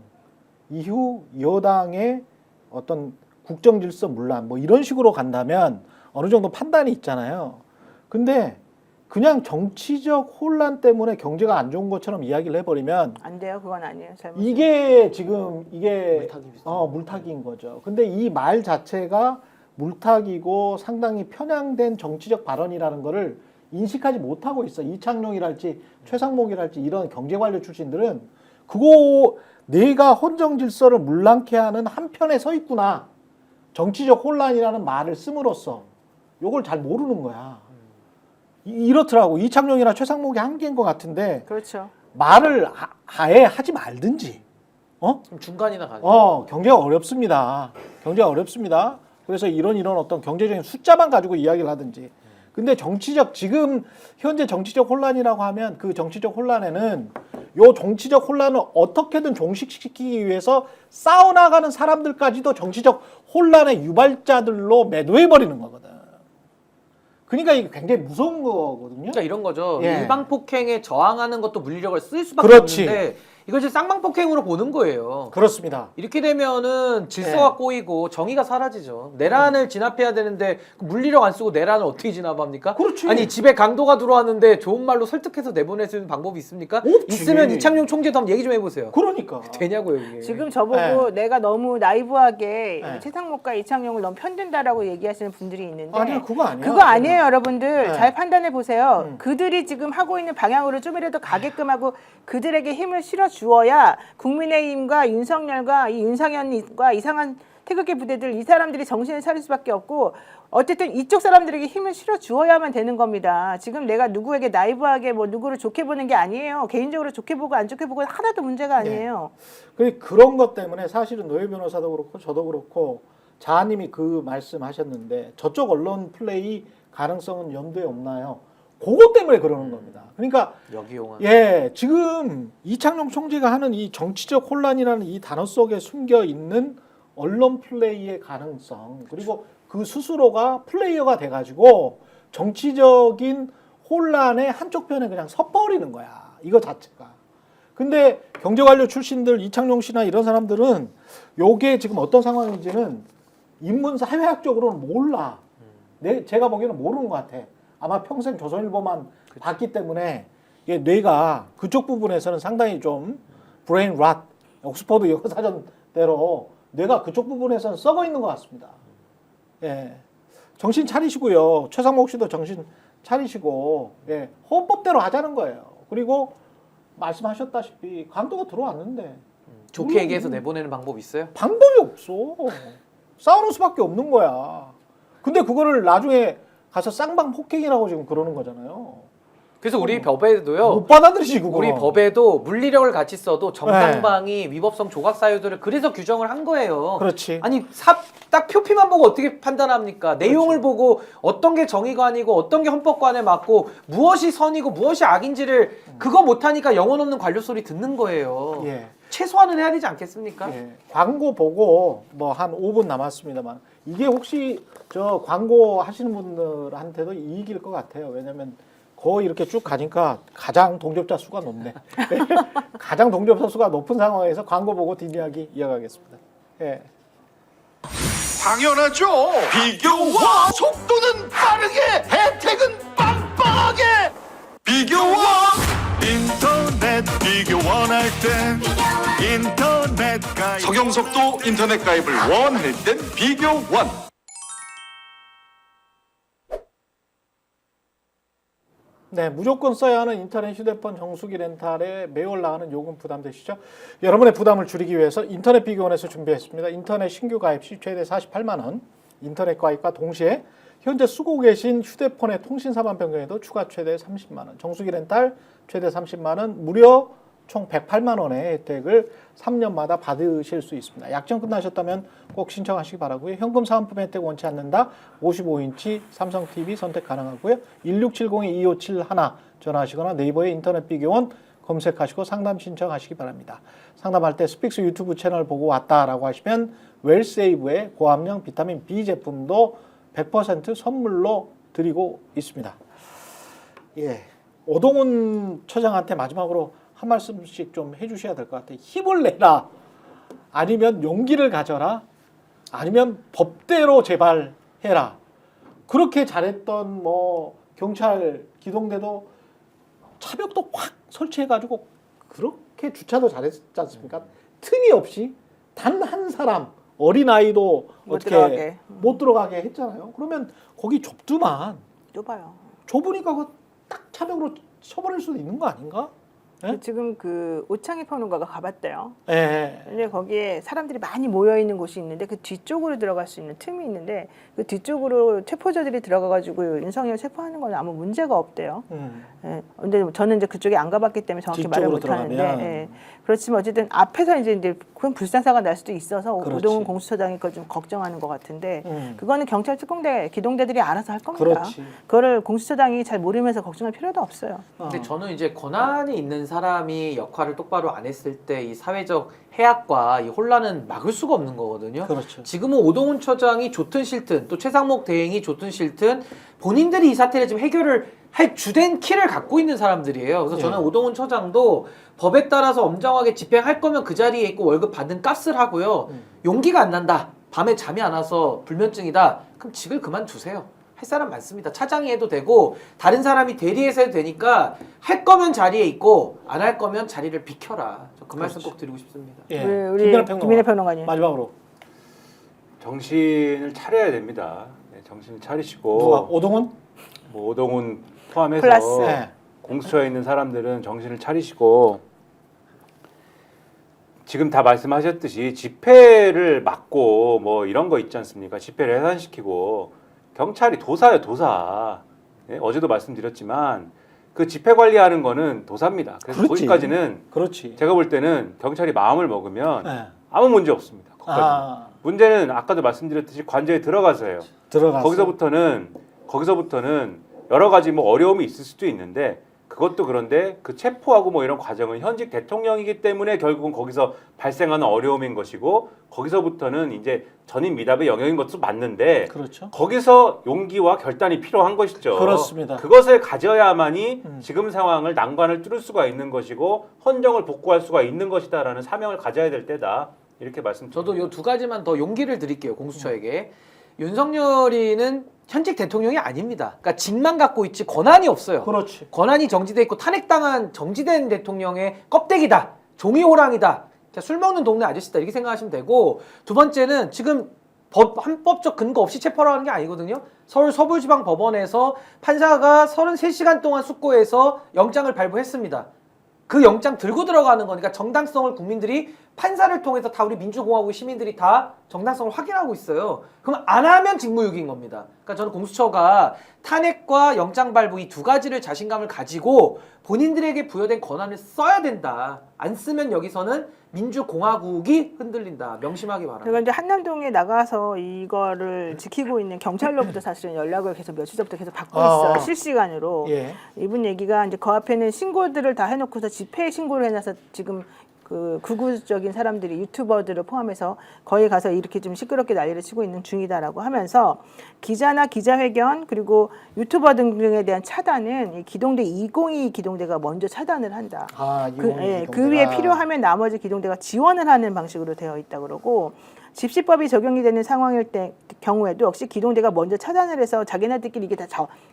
Speaker 1: 이후 여당의 어떤 국정 질서 문란 뭐 이런 식으로 간다면 어느 정도 판단이 있잖아요. 근데 그냥 정치적 혼란 때문에 경제가 안 좋은 것처럼 이야기를 해버리면
Speaker 2: 안 돼요. 그건 아니에요. 잘못.
Speaker 1: 이게 지금 이게
Speaker 3: 물타기 비슷한
Speaker 1: 물타기인 거죠. 근데 이 말 자체가 물타기고 상당히 편향된 정치적 발언이라는 거를 인식하지 못하고 있어. 이창용이랄지 최상목이랄지 이런 경제관료 출신들은 그거 내가 헌정 질서를 문란케 하는 한편에 서 있구나. 정치적 혼란이라는 말을 씀으로써 요걸 잘 모르는 거야. 이렇더라고. 이창용이나 최상목이 한계인 것 같은데
Speaker 2: 그렇죠.
Speaker 1: 말을 아예 하지 말든지.
Speaker 3: 좀 중간이나 가죠.
Speaker 1: 경제가 어렵습니다. 경제가 어렵습니다. 그래서 이런 어떤 경제적인 숫자만 가지고 이야기를 하든지. 근데 지금 현재 정치적 혼란이라고 하면 그 정치적 혼란에는 요 정치적 혼란을 어떻게든 종식시키기 위해서 싸워나가는 사람들까지도 정치적 혼란의 유발자들로 매도해버리는 거거든. 그러니까 이게 굉장히 무서운 거거든요.
Speaker 3: 그러니까 이런 거죠.
Speaker 1: 예.
Speaker 3: 일방 폭행에 저항하는 것도 물리력을 쓸 수밖에
Speaker 1: 그렇지.
Speaker 3: 없는데 이걸 이제 쌍방 폭행으로 보는 거예요.
Speaker 1: 그렇습니다.
Speaker 3: 이렇게 되면은 질서가
Speaker 1: 예.
Speaker 3: 꼬이고 정의가 사라지죠. 내란을 진압해야 되는데 그 물리력 안 쓰고 내란을 어떻게 진압합니까?
Speaker 1: 그렇지.
Speaker 3: 아니 집에 강도가 들어왔는데 좋은 말로 설득해서 내보낼 수 있는 방법이 있습니까?
Speaker 1: 없지.
Speaker 3: 있으면 이창용 총재도 한번 얘기 좀 해보세요.
Speaker 1: 그러니까.
Speaker 3: 되냐고요 이게.
Speaker 2: 지금 저보고 내가 너무 나이브하게
Speaker 1: 네.
Speaker 2: 최상목과 이창용을 너무 편든다라고 얘기하시는 분들이 있는데
Speaker 1: 아니야 그거 아니야.
Speaker 2: 그거 아니에요, 여러분들.
Speaker 1: 네.
Speaker 2: 잘 판단해 보세요. 그들이 지금 하고 있는 방향으로 좀이라도 가게끔 하고 그들에게 힘을 실어 주어야 국민의힘과 윤석열과 이 윤상현과 이상한 태극기 부대들 이 사람들이 정신을 차릴 수밖에 없고 어쨌든 이쪽 사람들에게 힘을 실어 주어야만 되는 겁니다. 지금 내가 누구에게 나이브하게 뭐 누구를 좋게 보는 게 아니에요. 개인적으로 좋게 보고 안 좋게 보고 하나도 문제가 아니에요.
Speaker 1: 그런 것 때문에 사실은 노예 변호사도 그렇고 저도 그렇고 자아님이 그 말씀하셨는데 저쪽 언론 플레이 가능성은 염두에 없나요? 그것 때문에 그러는 겁니다. 그러니까
Speaker 3: 여기용한.
Speaker 1: 예, 지금 이창용 총재가 하는 이 정치적 혼란이라는 이 단어 속에 숨겨 있는 언론 플레이의 가능성 그리고 그 스스로가 플레이어가 돼가지고 정치적인 혼란의 한쪽 편에 그냥 섰버리는 거야. 이거 자체가. 근데 경제관료 출신들 이창용 씨나 이런 사람들은 요게 지금 어떤 상황인지는 인문 사회학적으로는 몰라. 제가 보기에는 모르는 것 같아. 아마 평생 조선일보만 봤기 때문에 이게 뇌가 그쪽 부분에서는 상당히 좀 브레인 랏, 옥스퍼드 영어사전대로 뇌가 그쪽 부분에서는 썩어 있는 것 같습니다. 예, 정신 차리시고요. 최상목 씨도 정신 차리시고 예, 헌법대로 하자는 거예요. 그리고 말씀하셨다시피 강도가 들어왔는데
Speaker 3: 좋게 얘기해서 내보내는 방법 있어요?
Speaker 1: 방법이 없어. 싸우는 수밖에 없는 거야. 근데 그거를 나중에 가서 쌍방 폭행이라고 지금 그러는 거잖아요.
Speaker 3: 그래서 우리 법에도요.
Speaker 1: 못 받아들이지 그거.
Speaker 3: 우리 법에도 물리력을 같이 써도 정당방위 위법성 조각 사유들을 그래서 규정을 한 거예요.
Speaker 1: 그렇지.
Speaker 3: 아니 딱 표피만 보고 어떻게 판단합니까? 내용을 보고 어떤 게 정의관이고 어떤 게 헌법관에 맞고 무엇이 선이고 무엇이 악인지를 그거 못하니까 영혼 없는 관료 소리 듣는 거예요.
Speaker 1: 예.
Speaker 3: 최소한은 해야 되지 않겠습니까?
Speaker 1: 예. 광고 보고 뭐 한 5분 남았습니다만 이게 혹시 저 광고 하시는 분들한테도 이익일 것 같아요. 왜냐면 거의 이렇게 쭉 가니까 가장 동접자 수가 높네. 가장 동접자 수가 높은 상황에서 광고 보고 뒷이야기 이어가겠습니다. 예.
Speaker 5: 당연하죠. 비교와 속도는 빠르게, 혜택은 빵빵하게. 비교와 인터넷 비교 원할 땐 인터넷 가입. 성형석도 인터넷 가입을 원할 땐 비교원.
Speaker 1: 네, 무조건 써야 하는 인터넷 휴대폰 정수기 렌탈에 매월 나가는 요금 부담되시죠? 여러분의 부담을 줄이기 위해서 인터넷 비교원에서 준비했습니다. 인터넷 신규 가입 시 최대 48만 원, 인터넷 가입과 동시에 현재 쓰고 계신 휴대폰의 통신사만 변경해도 추가 최대 30만 원, 정수기 렌탈 최대 30만 원, 무려 총 108만 원의 혜택을 3년마다 받으실 수 있습니다. 약정 끝나셨다면 꼭 신청하시기 바라고요. 현금 사은품 혜택 원치 않는다. 55인치 삼성 TV 선택 가능하고요. 1670-2571 전화하시거나 네이버에 인터넷 비교원 검색하시고 상담 신청하시기 바랍니다. 상담할 때 스픽스 유튜브 채널 보고 왔다라고 하시면 웰세이브의 고함량 비타민 B 제품도 100% 선물로 드리고 있습니다. 예, 오동훈 처장한테 마지막으로 한 말씀씩 좀 해주셔야 될 것 같아요. 힘을 내라, 아니면 용기를 가져라, 아니면 법대로 재발해라. 그렇게 잘했던 뭐 경찰 기동대도 차벽도 확 설치해가지고 그렇게 주차도 잘했지 않습니까? 틈이 없이 단 한 사람 어린아이도 어떻게 못 들어가게 했잖아요. 그러면 거기 좁더만.
Speaker 2: 좁아요.
Speaker 1: 좁으니까 그 딱 차벽으로 쳐버릴 수도 있는 거 아닌가? 예?
Speaker 2: 지금 그 오창희 평론가가 가봤대요.
Speaker 1: 예.
Speaker 2: 근데 거기에 사람들이 많이 모여 있는 곳이 있는데 그 뒤쪽으로 들어갈 수 있는 틈이 있는데 그 뒤쪽으로 체포자들이 들어가가지고 윤석열 체포하는 건 아무 문제가 없대요. 예. 근데 저는 이제 그쪽에 안 가봤기 때문에 정확히 말을
Speaker 1: 뒤쪽으로
Speaker 2: 못 하는데,
Speaker 1: 들어가면.
Speaker 2: 예. 그렇지만 어쨌든 앞에서 이제 그건 불상사가 날 수도 있어서
Speaker 1: 그렇지.
Speaker 2: 오동훈 공수처장이 그걸 좀 걱정하는 것 같은데 그거는 경찰 특공대 기동대들이 알아서 할 겁니다.
Speaker 1: 그렇지.
Speaker 2: 그거를 공수처장이 잘 모르면서 걱정할 필요도 없어요.
Speaker 3: 근데 저는 이제 권한이 있는 사람이 역할을 똑바로 안 했을 때 이 사회적 해악과 이 혼란은 막을 수가 없는 거거든요.
Speaker 1: 그렇죠.
Speaker 3: 지금은 오동훈 처장이 좋든 싫든 또 최상목 대행이 좋든 싫든 본인들이 이 사태를 지금 해결을 할 주된 키를 갖고 있는 사람들이에요. 그래서 저는 오동훈 처장도 법에 따라서 엄정하게 집행할 거면 그 자리에 있고 월급 받은 값을 하고요. 용기가 안 난다. 밤에 잠이 안 와서 불면증이다. 그럼 직을 그만두세요. 할 사람 많습니다. 차장이 해도 되고 다른 사람이 대리해서 해도 되니까 할 거면 자리에 있고 안 할 거면 자리를 비켜라. 저 그 말씀 꼭 드리고 싶습니다.
Speaker 1: 예.
Speaker 2: 우리
Speaker 1: 김민하
Speaker 2: 평론가님.
Speaker 1: 마지막으로
Speaker 4: 정신을 차려야 됩니다. 네, 정신을 차리시고
Speaker 1: 누가 오동훈?
Speaker 4: 뭐 오동훈 포함해서
Speaker 2: 플러스.
Speaker 1: 네.
Speaker 4: 공수처에 있는 사람들은 정신을 차리시고 지금 다 말씀하셨듯이 집회를 막고 뭐 이런 거 있지 않습니까? 집회를 해산시키고 경찰이 도사예요, 도사. 예, 어제도 말씀드렸지만 그 집회 관리하는 거는 도사입니다. 그래서
Speaker 1: 그렇지.
Speaker 4: 거기까지는
Speaker 1: 그렇지.
Speaker 4: 제가 볼 때는 경찰이 마음을 먹으면
Speaker 1: 네.
Speaker 4: 아무 문제 없습니다. 거기까지는.
Speaker 1: 아,
Speaker 4: 문제는 아까도 말씀드렸듯이 관저에 들어가서요.
Speaker 1: 들어가서
Speaker 4: 거기서부터는 여러 가지 뭐 어려움이 있을 수도 있는데 그것도 그런데 그 체포하고 뭐 이런 과정은 현직 대통령이기 때문에 결국은 거기서 발생하는 어려움인 것이고 거기서부터는 이제 전임 미답의 영역인 것도 맞는데
Speaker 1: 그렇죠.
Speaker 4: 거기서 용기와 결단이 필요한 것이죠.
Speaker 1: 그렇습니다.
Speaker 4: 그것을 가져야만이 지금 상황을 난관을 뚫을 수가 있는 것이고 헌정을 복구할 수가 있는 것이다라는 사명을 가져야 될 때다. 이렇게 말씀드립니다.
Speaker 3: 저도 이 두 가지만 더 용기를 드릴게요. 공수처에게. 윤석열이는 현직 대통령이 아닙니다. 그러니까 직만 갖고 있지 권한이 없어요.
Speaker 1: 그렇지.
Speaker 3: 권한이 정지돼 있고 탄핵당한 정지된 대통령의 껍데기다. 종이 호랑이다. 그냥 술 먹는 동네 아저씨다. 이렇게 생각하시면 되고 두 번째는 지금 헌법적 근거 없이 체포를 하는 게 아니거든요. 서울 서부지방법원에서 판사가 33시간 동안 숙고해서 영장을 발부했습니다. 그 영장 들고 들어가는 거니까 정당성을 국민들이 판사를 통해서 다 우리 민주공화국 시민들이 다 정당성을 확인하고 있어요. 그럼 안 하면 직무유기인 겁니다. 그러니까 저는 공수처가 탄핵과 영장 발부 이 두 가지를 자신감을 가지고 본인들에게 부여된 권한을 써야 된다. 안 쓰면 여기서는 민주공화국이 흔들린다. 명심하기 바랍니다.
Speaker 2: 제가 이제 한남동에 나가서 이거를 지키고 있는 경찰로부터 사실은 연락을 계속 며칠 전부터 계속 받고 있어요. 실시간으로.
Speaker 1: 예.
Speaker 2: 이분 얘기가 이제 그 앞에는 신고들을 다 해놓고서 집회 신고를 해놔서 지금 그 극우적인 사람들이 유튜버들을 포함해서 거기 가서 이렇게 좀 시끄럽게 난리를 치고 있는 중이다라고 하면서 기자나 기자회견 그리고 유튜버 등등에 대한 차단은 이 기동대 202 기동대가 먼저 차단을 한다.
Speaker 1: 아,
Speaker 2: 그 위에 필요하면 나머지 기동대가 지원을 하는 방식으로 되어 있다 그러고 집시법이 적용이 되는 상황일 때 경우에도 역시 기동대가 먼저 차단을 해서 자기네들끼리 이게 다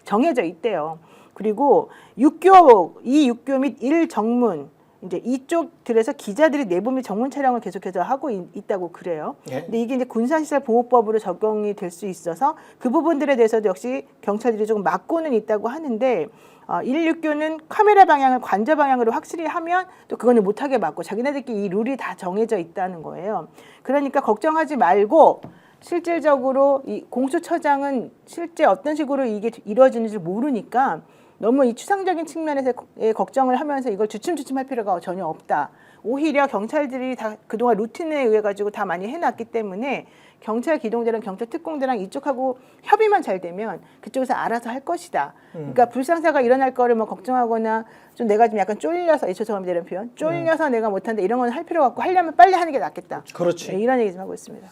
Speaker 2: 정해져 있대요. 그리고 이 육교 및 1정문 이제 이쪽들에서 기자들이 내부 및 정문 촬영을 계속해서 하고 있다고 그래요.
Speaker 1: 예.
Speaker 2: 근데 이게 이제 군사시설 보호법으로 적용이 될 수 있어서 그 부분들에 대해서도 역시 경찰들이 조금 막고는 있다고 하는데 169는 카메라 방향을 관저 방향으로 확실히 하면 또 그거는 못하게 막고 자기네들끼리 이 룰이 다 정해져 있다는 거예요. 그러니까 걱정하지 말고 실질적으로 이 공수처장은 실제 어떤 식으로 이게 이루어지는지 모르니까 너무 이 추상적인 측면에서의 걱정을 하면서 이걸 주춤주춤 할 필요가 전혀 없다. 오히려 경찰들이 다 그동안 루틴에 의해 가지고 다 많이 해놨기 때문에 경찰 기동대랑 경찰 특공대랑 이쪽하고 협의만 잘 되면 그쪽에서 알아서 할 것이다. 그러니까 불상사가 일어날 거를 뭐 걱정하거나 좀 내가 좀 약간 쫄려서 죄송합니다 이런 표현 쫄려서 내가 못한다 이런 건 할 필요가 없고 하려면 빨리 하는 게 낫겠다.
Speaker 1: 그렇지.
Speaker 2: 네, 이런 얘기 좀 하고 있습니다.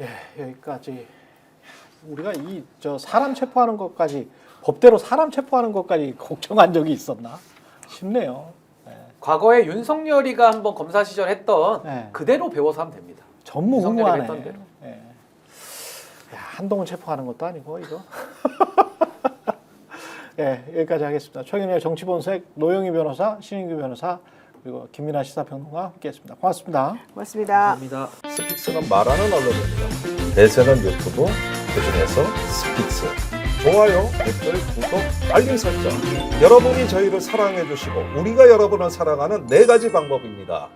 Speaker 1: 예, 여기까지 우리가 이 사람 체포하는 것까지 법대로 사람 체포하는 것까지 걱정한 적이 있었나 싶네요.
Speaker 3: 과거에 윤석열이가 한번 검사 시절 했던
Speaker 1: 네.
Speaker 3: 그대로 배워서 하면 됩니다.
Speaker 1: 전무후무하네.
Speaker 3: 했던 대로.
Speaker 1: 예. 야, 한동훈 체포하는 것도 아니고 이거. 예, 여기까지 하겠습니다. 최경영의 정치본색 노영희 변호사, 신인규 변호사 그리고 김민하 시사평론가 함께했습니다. 고맙습니다.
Speaker 2: 고맙습니다.
Speaker 3: 감사합니다.
Speaker 6: 스픽스는 말하는 언론입니다. 대세는 유튜브, 그중에서 스픽스. 좋아요, 댓글, 구독, 알림 설정. 여러분이 저희를 사랑해 주시고 우리가 여러분을 사랑하는 4가지 방법입니다.